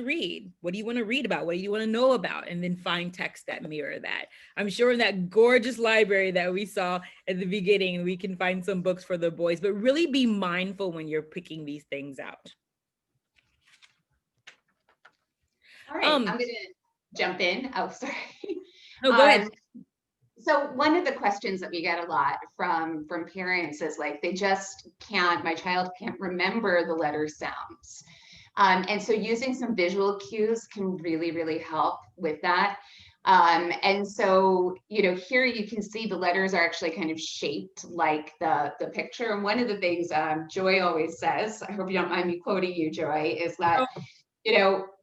read? What do you want to read about? What do you want to know about? And then find texts that mirror that. I'm sure in that gorgeous library that we saw at the beginning, we can find some books for the boys, but really be mindful when you're picking these things out. All right, I'm going to jump in. Oh, sorry. No, go ahead. So one of the questions that we get a lot from parents is like, my child can't remember the letter sounds. And so using some visual cues can really, really help with that. And so, here you can see the letters are actually kind of shaped like the picture. And one of the things Joy always says, I hope you don't mind me quoting you, Joy, is that,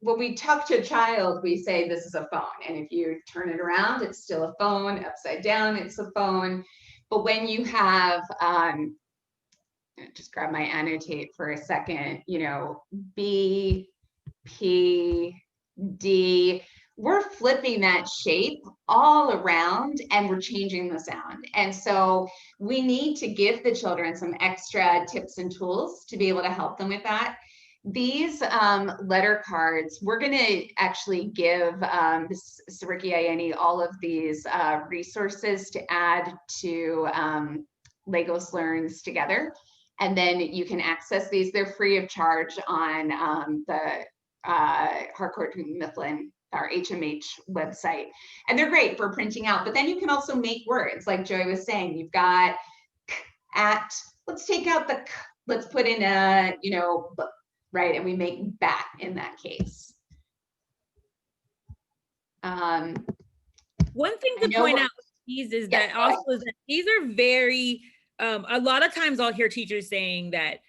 when we talk to a child, we say, this is a phone. And if you turn it around, it's still a phone. Upside down, it's a phone. But when you have, just grab my annotate for a second, B, P, D, we're flipping that shape all around and we're changing the sound. And so we need to give the children some extra tips and tools to be able to help them with that. These letter cards, we're going to actually give Sariki Ayeni all of these resources to add to Lagos Learns Together. And then you can access these. They're free of charge on the Harcourt Mifflin, our HMH website. And they're great for printing out, but then you can also make words like Joy was saying. You've got at, let's take out the, let's put in a, you know, right? And we make bat in that case. One thing to point out with these is that also is that these are very, a lot of times I'll hear teachers saying that,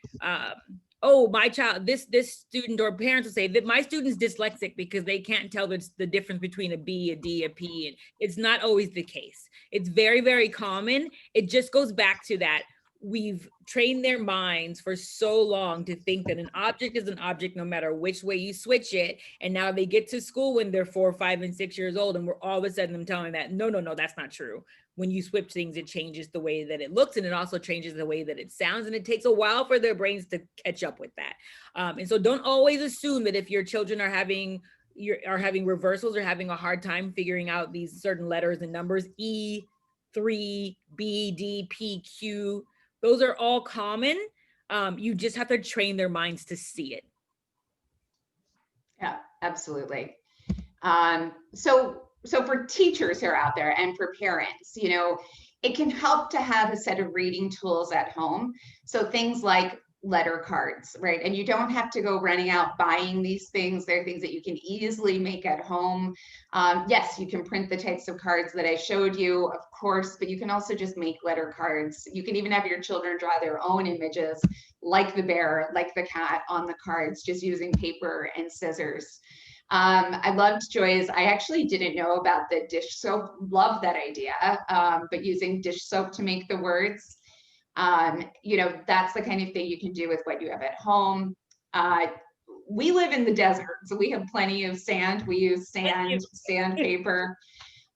oh, my child, this student, or parents will say that my student's dyslexic because they can't tell the difference between a B, a D, a P, and it's not always the case. It's very, very common. It just goes back to that. We've trained their minds for so long to think that an object is an object no matter which way you switch it. And now they get to school when they're 4, 5, and 6 years old, and we're all of a sudden them telling that, no, that's not true. When you switch things, it changes the way that it looks, and it also changes the way that it sounds. And it takes a while for their brains to catch up with that. And so don't always assume that if your children are having reversals or having a hard time figuring out these certain letters and numbers, E, 3, B, D, P, Q, those are all common. You just have to train their minds to see it. Yeah, absolutely. So for teachers who are out there and for parents, you know, it can help to have a set of reading tools at home. So things like letter cards, right? And you don't have to go running out buying these things. They're things that you can easily make at home. Yes, you can print the types of cards that I showed you, of course, but you can also just make letter cards. You can even have your children draw their own images, like the bear, like the cat on the cards, just using paper and scissors. I loved Joy's. I actually didn't know about the dish soap. Love that idea, but using dish soap to make the words. You know, that's the kind of thing you can do with what you have at home. We live in the desert, so we have plenty of sand. We use sandpaper.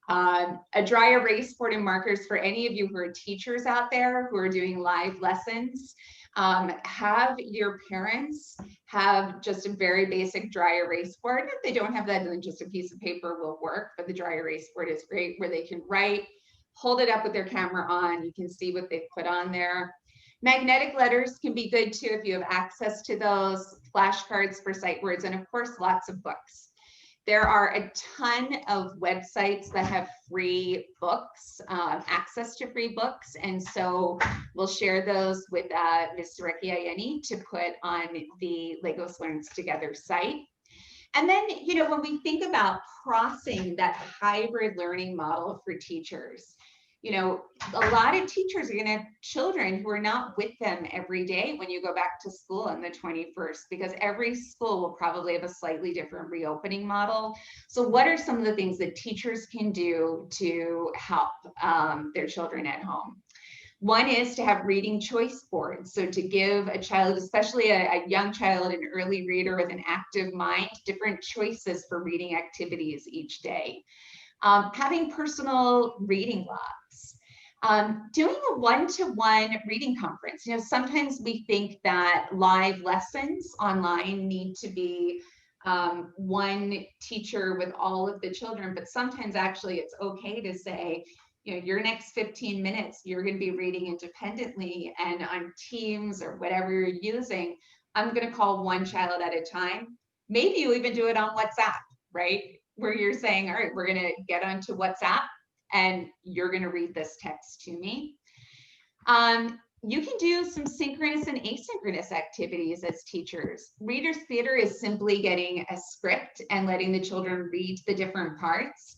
A dry erase board and markers for any of you who are teachers out there who are doing live lessons. Have your parents have just a very basic dry erase board. If they don't have that, then just a piece of paper will work, but the dry erase board is great where they can write, hold it up with their camera on, you can see what they've put on there. Magnetic letters can be good too if you have access to those, flashcards for sight words, and of course, lots of books. There are a ton of websites that have free books, access to free books. And so we'll share those with Ms. Sariki Ayeni to put on the Lagos Learns Together site. And then, you know, when we think about crossing that hybrid learning model for teachers, you know, a lot of teachers are going to have children who are not with them every day when you go back to school on the 21st, because every school will probably have a slightly different reopening model. So what are some of the things that teachers can do to help their children at home? One is to have reading choice boards. So to give a child, especially a young child, an early reader with an active mind, different choices for reading activities each day. Having personal reading logs. Doing a one-to-one reading conference. You know, sometimes we think that live lessons online need to be one teacher with all of the children, but sometimes actually it's okay to say, you know, your next 15 minutes, you're going to be reading independently, and on Teams or whatever you're using, I'm going to call one child at a time. Maybe you even do it on WhatsApp, right? Where you're saying, all right, we're going to get onto WhatsApp and you're going to read this text to me. You can do some synchronous and asynchronous activities as teachers. Reader's theater is simply getting a script and letting the children read the different parts.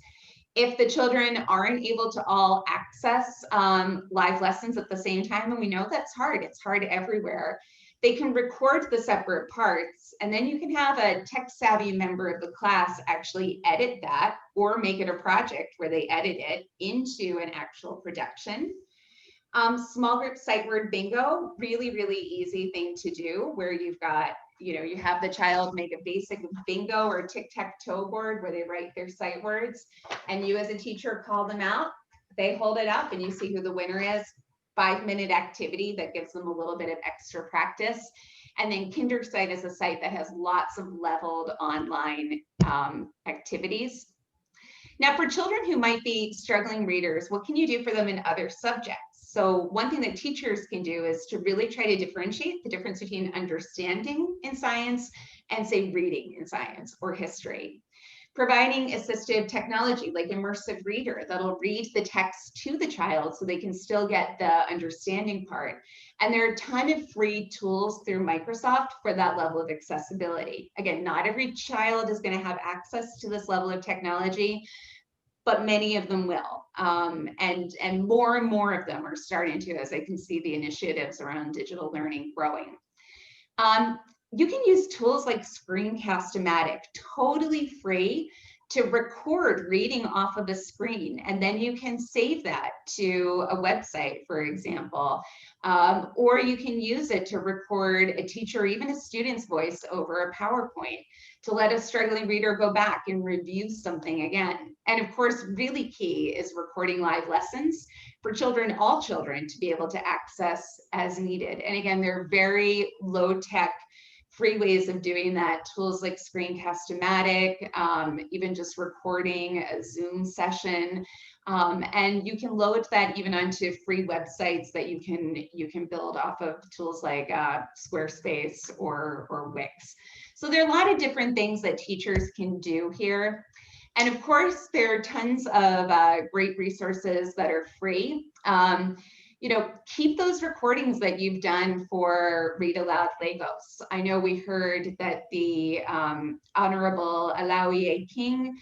If the children aren't able to all access live lessons at the same time, and we know that's hard, it's hard everywhere, they can record the separate parts, and then you can have a tech-savvy member of the class actually edit that or make it a project where they edit it into an actual production. Small group sight word bingo, really, really easy thing to do, where you've got, you have the child make a basic bingo or tic-tac-toe board where they write their sight words, and you as a teacher call them out. They hold it up and you see who the winner is. 5-minute activity that gives them a little bit of extra practice. And then KinderSite is a site that has lots of leveled online activities. Now, for children who might be struggling readers, what can you do for them in other subjects? So one thing that teachers can do is to really try to differentiate the difference between understanding in science and, say, reading in science or history. Providing assistive technology like immersive reader that'll read the text to the child so they can still get the understanding part. And there are a ton of free tools through Microsoft for that level of accessibility. Again, not every child is going to have access to this level of technology, but many of them will. And more of them are starting to, as I can see the initiatives around digital learning growing. You can use tools like Screencast-O-Matic, totally free, to record reading off of a screen, and then you can save that to a website, for example, or you can use it to record a teacher or even a student's voice over a PowerPoint to let a struggling reader go back and review something again. And of course, really key is recording live lessons for children, all children, to be able to access as needed. And again, they're very low-tech, free ways of doing that. Tools like Screencast-O-Matic, even just recording a Zoom session. And you can load that even onto free websites that you can build off of tools like Squarespace or Wix. So there are a lot of different things that teachers can do here. And of course, there are tons of great resources that are free. Keep those recordings that you've done for Read Aloud Lagos. I know we heard that the Honorable Alawi King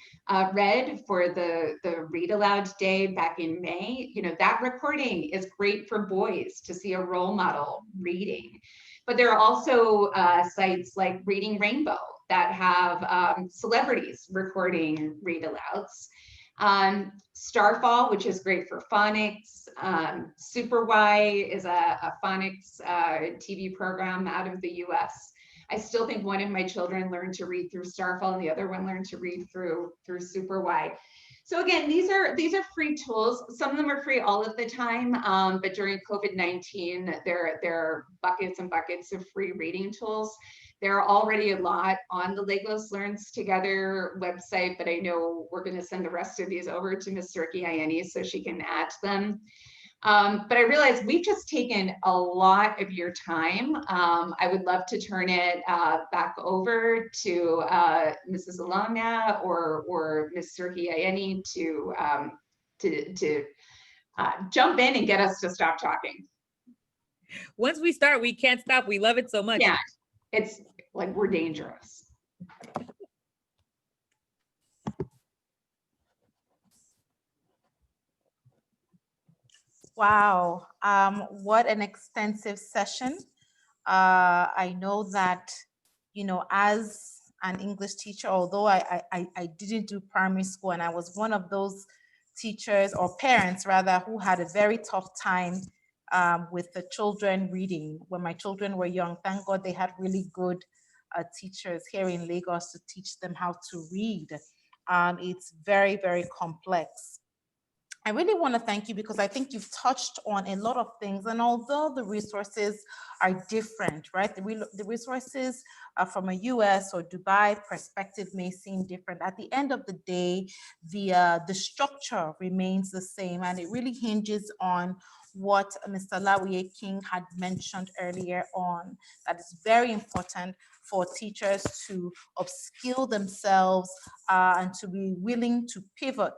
read for the Read Aloud Day back in May. That recording is great for boys to see a role model reading. But there are also sites like Reading Rainbow that have celebrities recording read alouds. Starfall, which is great for phonics. Super Y is a phonics TV program out of the US. I still think one of my children learned to read through Starfall and the other one learned to read through Super Y. So again, these are free tools. Some of them are free all of the time, but during COVID-19, there are buckets and buckets of free reading tools. There are already a lot on the Lagos Learns Together website, but I know we're going to send the rest of these over to Ms. Turki-Ayeni so she can add them. But I realize we've just taken a lot of your time. I would love to turn it back over to Mrs. Alana or Ms. Turki-Ayeni to jump in and get us to stop talking. Once we start, we can't stop. We love it so much. Yeah, it's like we're dangerous. Wow, what an extensive session. I know that, as an English teacher, although I didn't do primary school, and I was one of those teachers or parents rather who had a very tough time with the children reading when my children were young. Thank God they had really good teachers here in Lagos to teach them how to read. It's very, very complex. I really want to thank you because I think you've touched on a lot of things, and although the resources are different, right? The resources from a US or Dubai perspective may seem different. At the end of the day, the structure remains the same, and it really hinges on what Mr. Lawie King had mentioned earlier on, that it's very important for teachers to upskill themselves and to be willing to pivot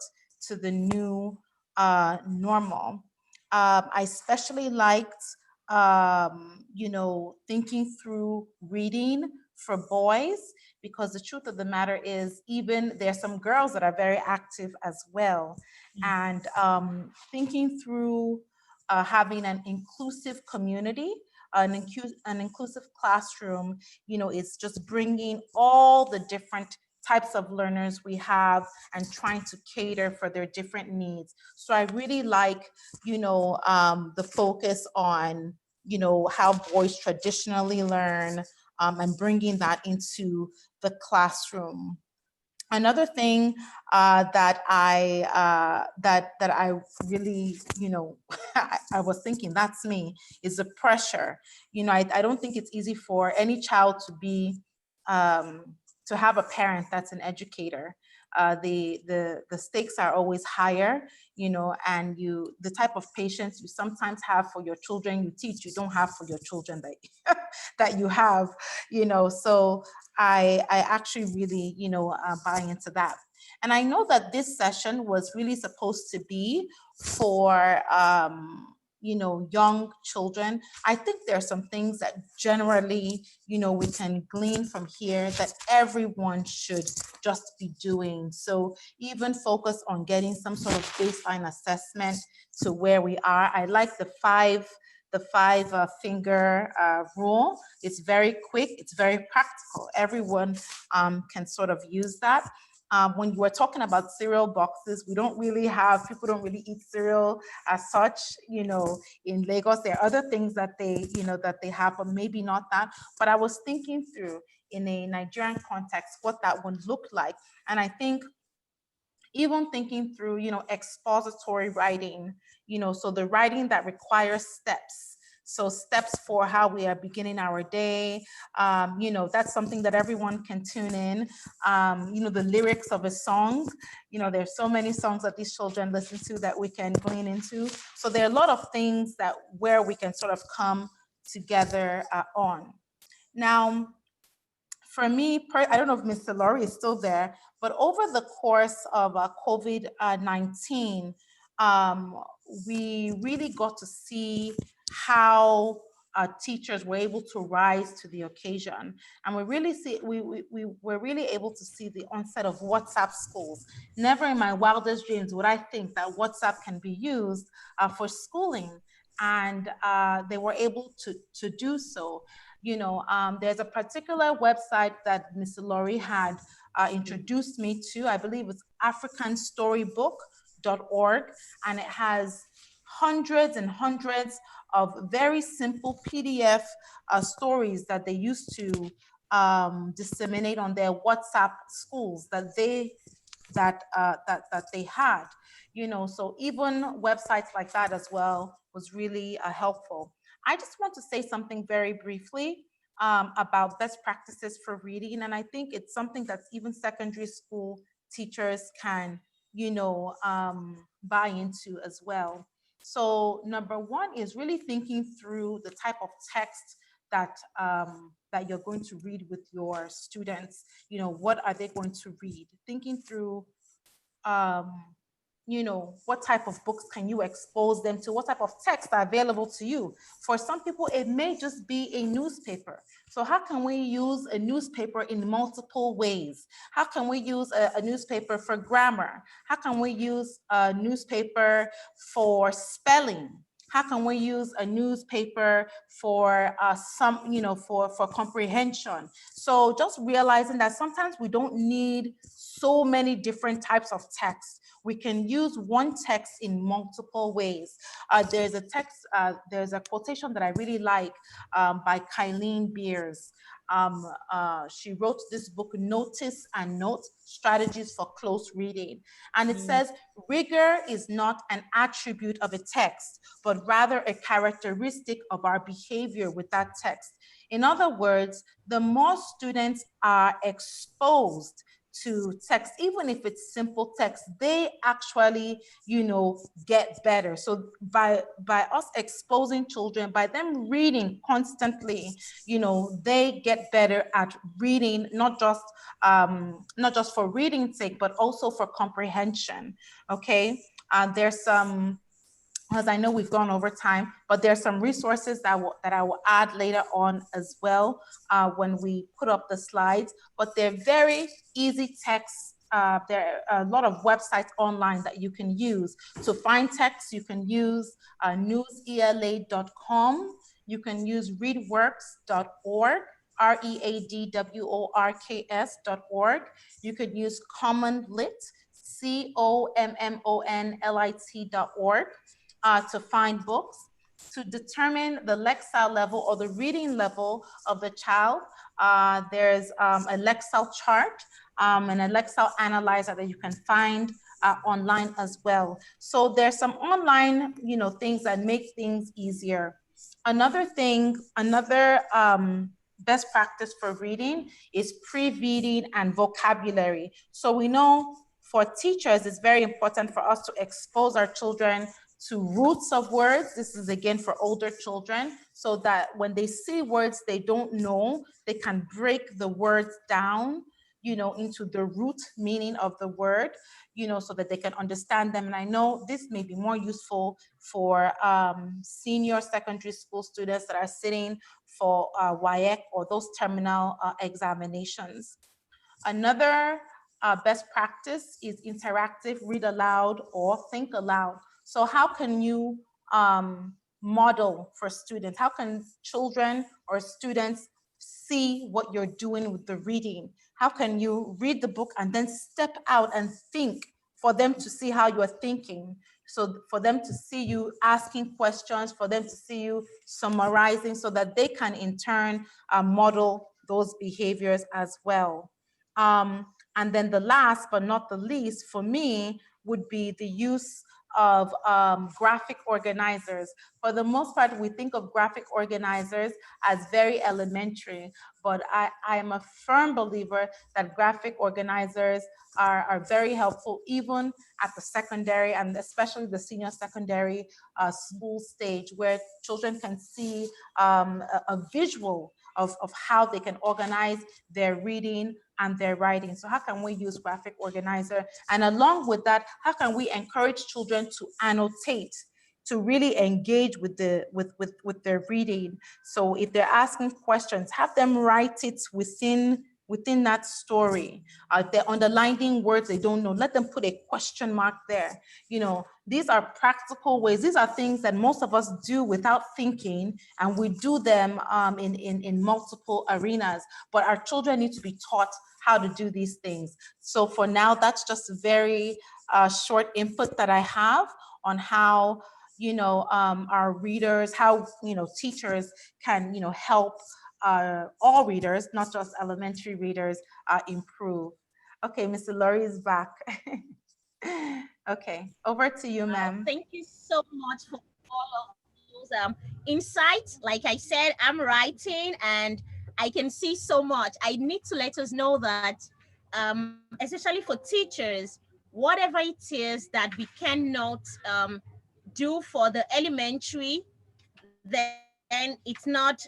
to the new normal. I especially liked, thinking through reading for boys, because the truth of the matter is even there's some girls that are very active as well. And thinking through having an inclusive community, an inclusive classroom, it's just bringing all the different types of learners we have and trying to cater for their different needs. So I really like, the focus on, how boys traditionally learn, and bringing that into the classroom. Another thing that I really, I was thinking, that's me, is the pressure. I don't think it's easy for any child to be to have a parent that's an educator. The stakes are always higher, and the type of patience you sometimes have for your children you teach, you don't have for your children that that you have, So I actually really, buy into that. And I know that this session was really supposed to be for, young children. I think there are some things that generally, we can glean from here that everyone should just be doing. So even focus on getting some sort of baseline assessment to where we are. I like the five finger rule. It's very quick, it's very practical. Everyone can sort of use that. When you were talking about cereal boxes, people don't really eat cereal as such, in Lagos. There are other things that they have, but maybe not that. But I was thinking through, in a Nigerian context, what that would look like. And I think even thinking through, expository writing, so the writing that requires steps. So steps for how we are beginning our day, that's something that everyone can tune in. The lyrics of a song, there's so many songs that these children listen to that we can glean into. So there are a lot of things where we can sort of come together on. Now, for me, I don't know if Mr. Laurie is still there, but over the course of COVID-19, we really got to see how teachers were able to rise to the occasion. And we were really able to see the onset of WhatsApp schools. Never in my wildest dreams would I think that WhatsApp can be used for schooling. And they were able to do so. There's a particular website that Mr. Laurie had introduced me to. I believe it's africanstorybook.org, and it has hundreds and hundreds of very simple PDF stories that they used to disseminate on their WhatsApp schools that they had. So even websites like that as well was really helpful. I just want to say something very briefly about best practices for reading. And I think it's something that even secondary school teachers can, buy into as well. So number one is really thinking through the type of text that you're going to read with your students. What are they going to read? Thinking through what type of books can you expose them to? What type of texts are available to you? For some people, it may just be a newspaper. So how can we use a newspaper in multiple ways? How can we use a newspaper for grammar? How can we use a newspaper for spelling? How can we use a newspaper for for comprehension? So just realizing that sometimes we don't need so many different types of text. We can use one text in multiple ways. There's a quotation that I really like by Kylene Beers. She wrote this book, Notice and Note, Strategies for Close Reading. And it says, rigor is not an attribute of a text, but rather a characteristic of our behavior with that text. In other words, the more students are exposed to text, even if it's simple text, they actually, get better. So by us exposing children, by them reading constantly, they get better at reading, not just for reading's sake, but also for comprehension. Okay, there's some, as I know we've gone over time, but there's some resources that I will add later on as well when we put up the slides. But they're very easy texts. There are a lot of websites online that you can use to find texts. You can use newsela.com. You can use readworks.org. readworks.org. You could use commonlit, commonlit.org. To find books. to determine the Lexile level or the reading level of the child. There's a Lexile chart and a Lexile analyzer that you can find online as well. So there's some online, things that make things easier. Another thing, another best practice for reading is pre-reading and vocabulary. So we know for teachers, it's very important for us to expose our children to roots of words. This is again for older children, so that when they see words they don't know, they can break the words down, into the root meaning of the word, so that they can understand them. And I know this may be more useful for senior secondary school students that are sitting for WIEC or those terminal examinations. Another best practice is interactive read aloud or think aloud. So how can you model for students? How can children or students see what you're doing with the reading? How can you read the book and then step out and think for them to see how you're thinking? So for them to see you asking questions, for them to see you summarizing, so that they can in turn model those behaviors as well. And then the last but not the least for me would be the use of graphic organizers. For the most part, we think of graphic organizers as very elementary, but I am a firm believer that graphic organizers are very helpful even at the secondary and especially the senior secondary school stage, where children can see a visual of how they can organize their reading and their writing. So how can we use graphic organizer? And along with that, how can we encourage children to annotate, to really engage with their reading? So if they're asking questions, have them write it within that story. They're underlining words they don't know, let them put a question mark there. These are practical ways. These are things that most of us do without thinking, and we do them in multiple arenas, but our children need to be taught how to do these things. So for now, that's just a very short input that I have on how our readers, how teachers can help all readers, not just elementary readers, improve. Okay, Mr. Laurie is back. Okay, over to you, ma'am. Thank you so much for all of those insights. Like I said, I'm writing and I can see so much. I need to let us know that, especially for teachers, whatever it is that we cannot do for the elementary, then it's not,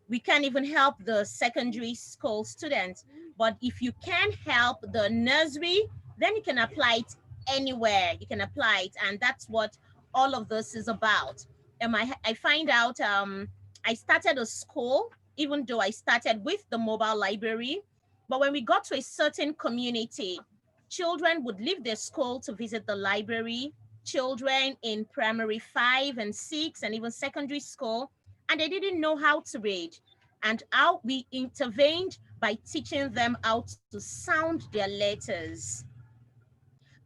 we can't even help the secondary school students. But if you can help the nursery, then you can apply it anywhere. You can apply it. And that's what all of this is about. I find out I started a school, even though I started with the mobile library. But when we got to a certain community, children would leave their school to visit the library, children in primary 5 and 6 and even secondary school, and they didn't know how to read. And how we intervened by teaching them how to sound their letters.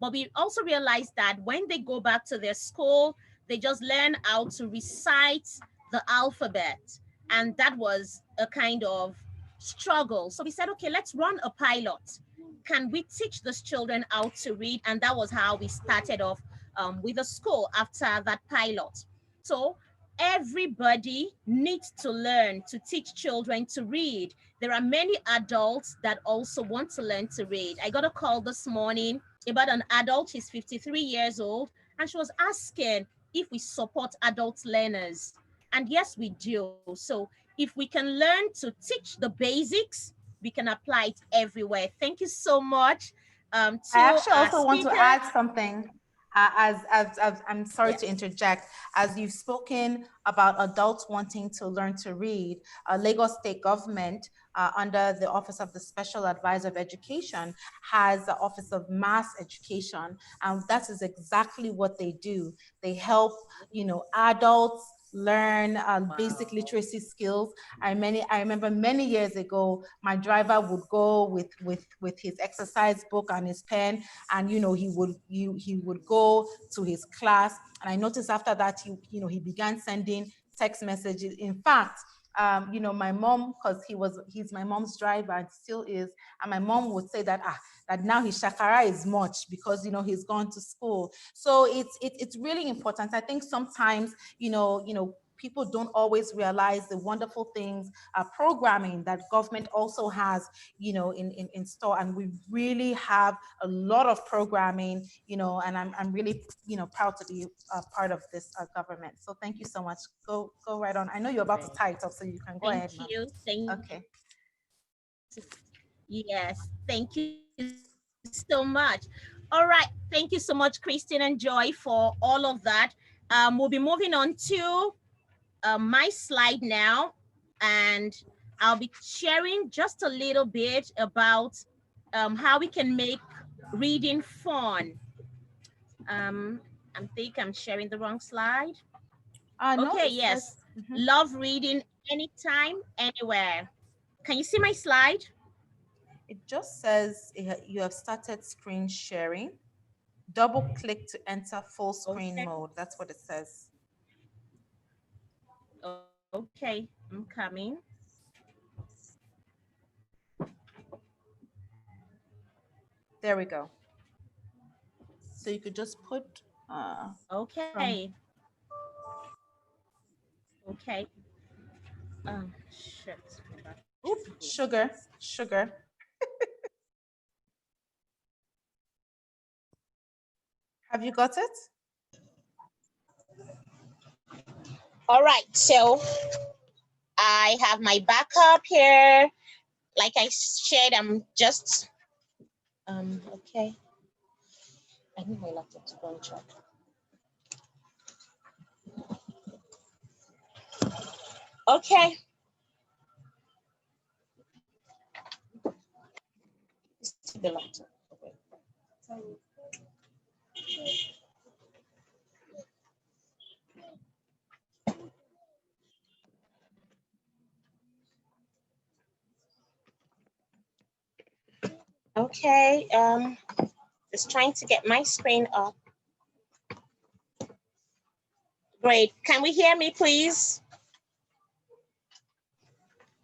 But we also realized that when they go back to their school, they just learn how to recite the alphabet. And that was a kind of struggle. So we said, okay, let's run a pilot. Can we teach these children how to read? And that was how we started off with a school after that pilot. So everybody needs to learn to teach children to read. There are many adults that also want to learn to read. I got a call this morning about an adult. She's 53 years old, and she was asking if we support adult learners. And yes, we do. So if we can learn to teach the basics, we can apply it everywhere. Thank you so much to I actually our also want to speaker. add something. As I'm sorry to Yes. interject, as you've spoken about adults wanting to learn to read, Lagos State government, under the Office of the Special Advisor of Education, has the Office of Mass Education, and that is exactly what they do. They help, adults learn basic literacy skills. I remember many years ago, my driver would go with his exercise book and his pen, and he would go to his class. And I noticed after that he began sending text messages. In fact, my mom, because he's my mom's driver and still is, and my mom would say that that now his shakara is much because he's gone to school. So it's really important. I think sometimes people don't always realize the wonderful things, programming that government also has in store, and we really have a lot of programming, and I'm really proud to be a part of this government. So thank you so much. Go right on. I know you're about to tie it up, so you can go ahead. Thank you. Okay. Yes, thank you so much. All right, thank you so much, Christine and Joy, for all of that. We'll be moving on to my slide now, and I'll be sharing just a little bit about how we can make reading fun. I think I'm sharing the wrong slide. No, Okay, yes. Love reading anytime, anywhere. Can you see my slide? It just says you have started screen sharing. Double click to enter full screen mode. That's what it says. Okay, I'm coming. There we go. So you could just put okay. Okay. Shit. Oops, sugar. Have you got it? All right, so I have my backup here. Like I shared, I'm just okay. I need my laptop to go and check. Okay. The laptop. Okay, just trying to get my screen up. Great. Can we hear me, please?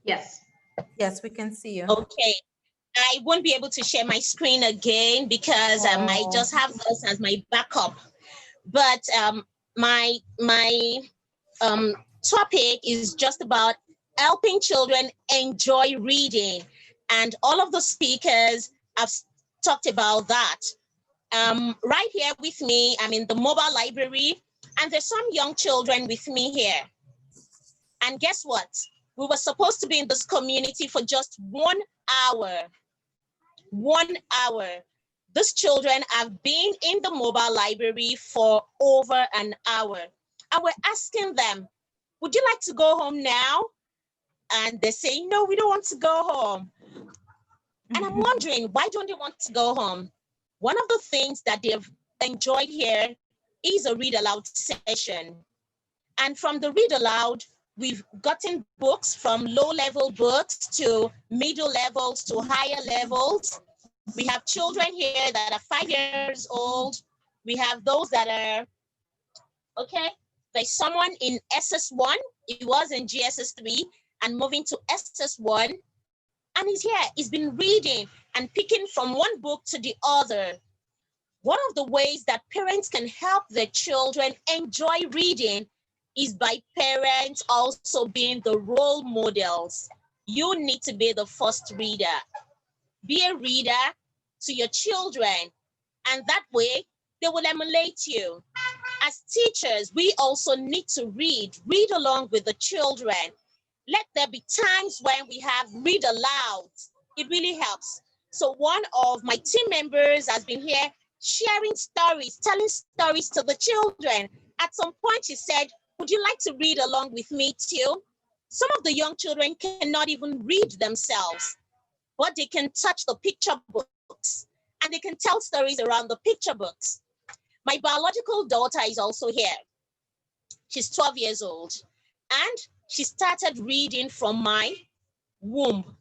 Yes. Yes, we can see you. Okay. I won't be able to share my screen again because I just have this as my backup. But my topic is just about helping children enjoy reading, and all of the speakers have talked about that. Right here with me, I'm in the mobile library, and there's some young children with me here. And guess what? We were supposed to be in this community for just 1 hour. 1 hour. These children have been in the mobile library for over an hour. And we're asking them, would you like to go home now? And they say, no, we don't want to go home. And I'm wondering, why don't they want to go home? One of the things that they've enjoyed here is a read aloud session. And from the read aloud, we've gotten books from low-level books to middle levels to higher levels. We have children here that are 5 years old. We have those that are, okay, there's someone in SS1, he was in GSS3 and moving to SS1, and he's here, he's been reading and picking from one book to the other. One of the ways that parents can help their children enjoy reading is by parents also being the role models. You need to be the first reader. Be a reader to your children, and that way they will emulate you. As teachers, we also need to read along with the children. Let there be times when we have read aloud. It really helps. So one of my team members has been here sharing stories, telling stories to the children. At some point she said, would you like to read along with me too? Some of the young children cannot even read themselves, but they can touch the picture books and they can tell stories around the picture books. My biological daughter is also here. She's 12 years old. And she started reading from my womb.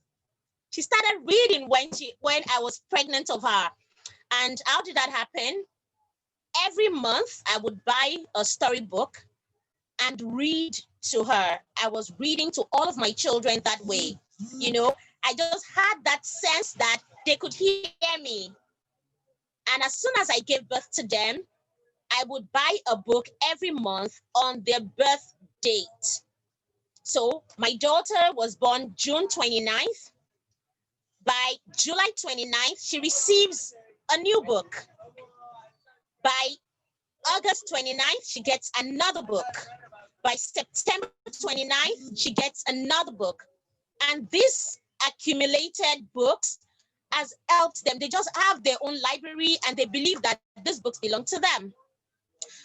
She started reading when I was pregnant of her. And how did that happen? Every month, I would buy a storybook and read to her. I was reading to all of my children that way. You know, I just had that sense that they could hear me. And as soon as I gave birth to them, I would buy a book every month on their birth date. So my daughter was born June 29th. By July 29th, she receives a new book. By August 29th, she gets another book. By September 29th, she gets another book. And this accumulated books has helped them. They just have their own library and they believe that these books belong to them.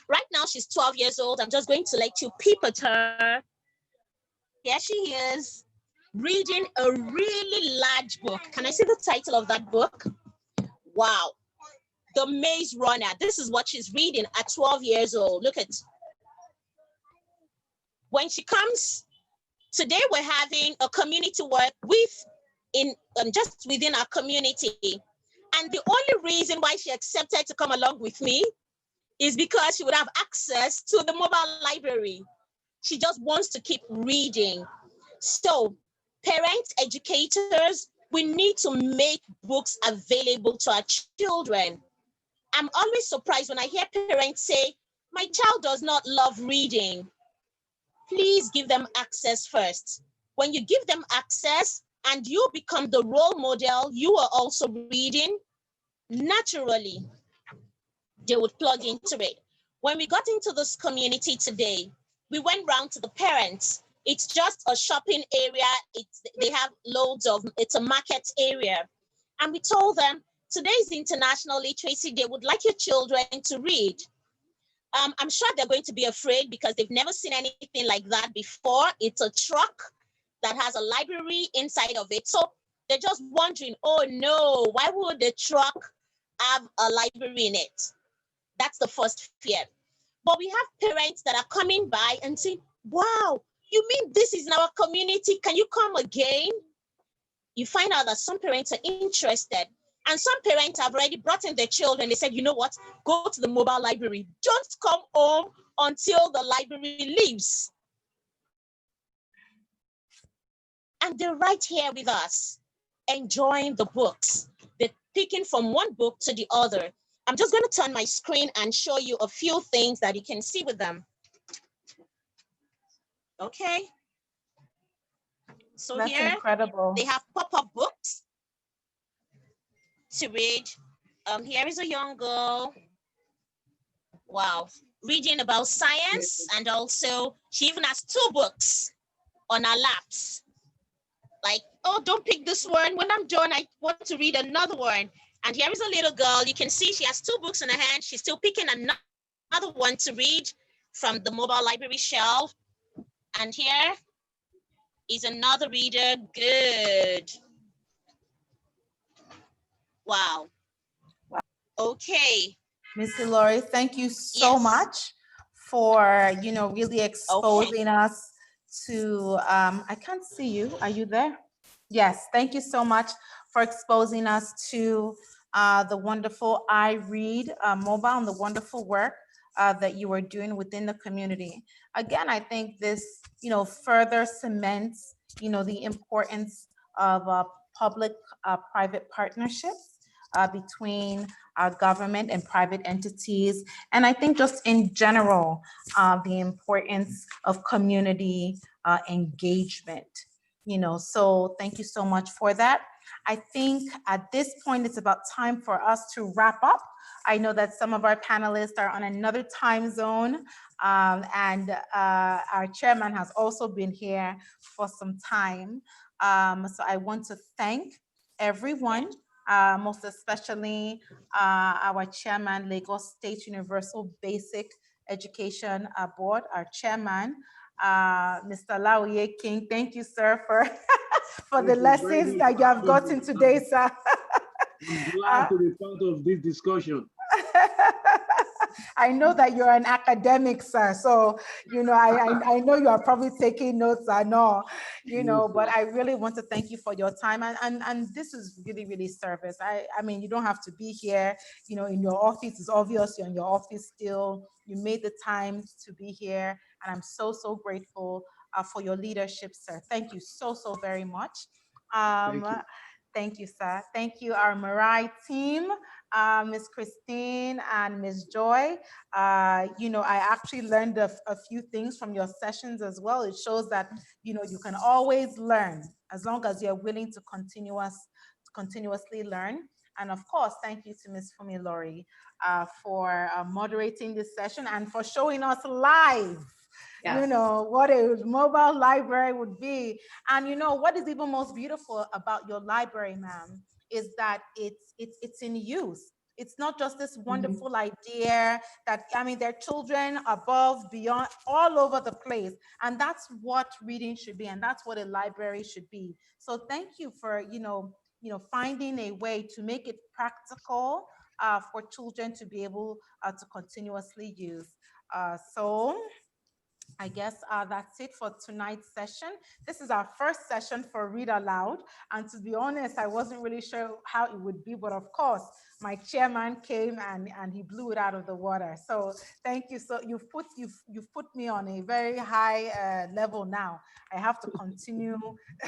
Right now, she's 12 years old. I'm just going to let you peep at her. Here she is, reading a really large book. Can I see the title of that book? Wow. The Maze Runner. This is what she's reading at 12 years old. Look at. When she comes, today we're having a community work just within our community. And the only reason why she accepted to come along with me is because she would have access to the mobile library. She just wants to keep reading. So parents, educators, we need to make books available to our children. I'm always surprised when I hear parents say, my child does not love reading. Please give them access first. When you give them access and you become the role model, you are also reading, naturally, they would plug into it. When we got into this community today, we went round to the parents. It's just a shopping area. They have it's a market area. And we told them, today's International Literacy Day, would like your children to read. I'm sure they're going to be afraid because they've never seen anything like that before. It's a truck that has a library inside of it. So they're just wondering, oh no, why would the truck have a library in it? That's the first fear. But we have parents that are coming by and saying, wow, you mean this is in our community? Can you come again? You find out that some parents are interested. And some parents have already brought in their children. They said, you know what? Go to the mobile library. Don't come home until the library leaves. And they're right here with us, enjoying the books. They're picking from one book to the other. I'm just going to turn my screen and show you a few things that you can see with them. Okay. So that's here, incredible. They have pop-up books to read. Here is a young girl. Wow. Reading about science, and also she even has 2 books on her laps. Like, oh, don't pick this one. When I'm done, I want to read another one. And here is a little girl. You can see she has 2 books in her hand. She's still picking another one to read from the mobile library shelf. And here is another reader. Good. Wow. Okay. Miss Ilori, thank you so Yes. much for, really exposing us to, I can't see you. Are you there? Yes, thank you so much for exposing us to the wonderful iRead mobile and the wonderful work that you are doing within the community. Again, I think this, further cements, the importance of public-private partnerships between our government and private entities. And I think just in general, the importance of community engagement, so thank you so much for that. I think at this point, it's about time for us to wrap up. I know that some of our panelists are on another time zone, and our chairman has also been here for some time. So I want to thank everyone, most especially our chairman, Lagos State Universal Basic Education Board, our chairman, Mr. Laoye King. Thank you, sir, for for the lessons that you have gotten today, sir. I'm glad to be part of this discussion. I know that you're an academic, sir. So, I know you are probably taking notes and all, but I really want to thank you for your time. And this is really, really service. I mean, you don't have to be here, in your office. It's obvious you're in your office still. You made the time to be here. And I'm so, so grateful for your leadership, sir. Thank you so, so very much. Thank you. Thank you, sir. Thank you, our Mirai team, Miss Christine and Miss Joy. I actually learned a few things from your sessions as well. It shows that, you can always learn as long as you're willing to continuously learn. And of course, thank you to Ms. Fumilori for moderating this session and for showing us live. Yes. What a mobile library would be. And what is even most beautiful about your library, ma'am, is that it's in use. It's not just this wonderful idea that, there are children above, beyond, all over the place. And that's what reading should be. And that's what a library should be. So thank you for, finding a way to make it practical for children to be able to continuously use. So I guess that's it for tonight's session. This is our first session for Read Aloud. And to be honest, I wasn't really sure how it would be, but of course, my chairman came and he blew it out of the water. So thank you. So you've put me on a very high level now. I have to continue.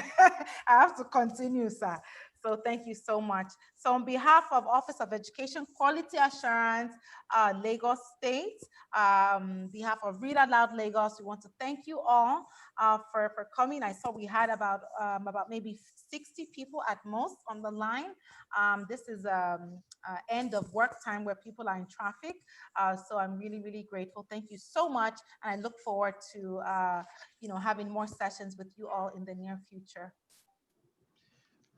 I have to continue, sir. So thank you so much. So on behalf of Office of Education Quality Assurance, Lagos State, behalf of Read Aloud Lagos, we want to thank you all for coming. I saw we had about maybe 60 people at most on the line. This is end of work time where people are in traffic. So I'm really, really grateful. Thank you so much. And I look forward to having more sessions with you all in the near future.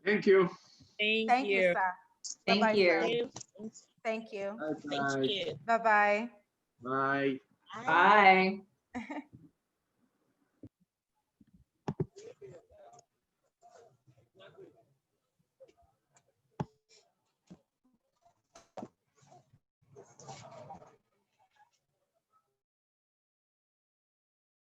Thank you. Thank you, sir. Thank Bye-bye, you. sir. Thank you. Bye-bye. Bye-bye. Bye. Bye.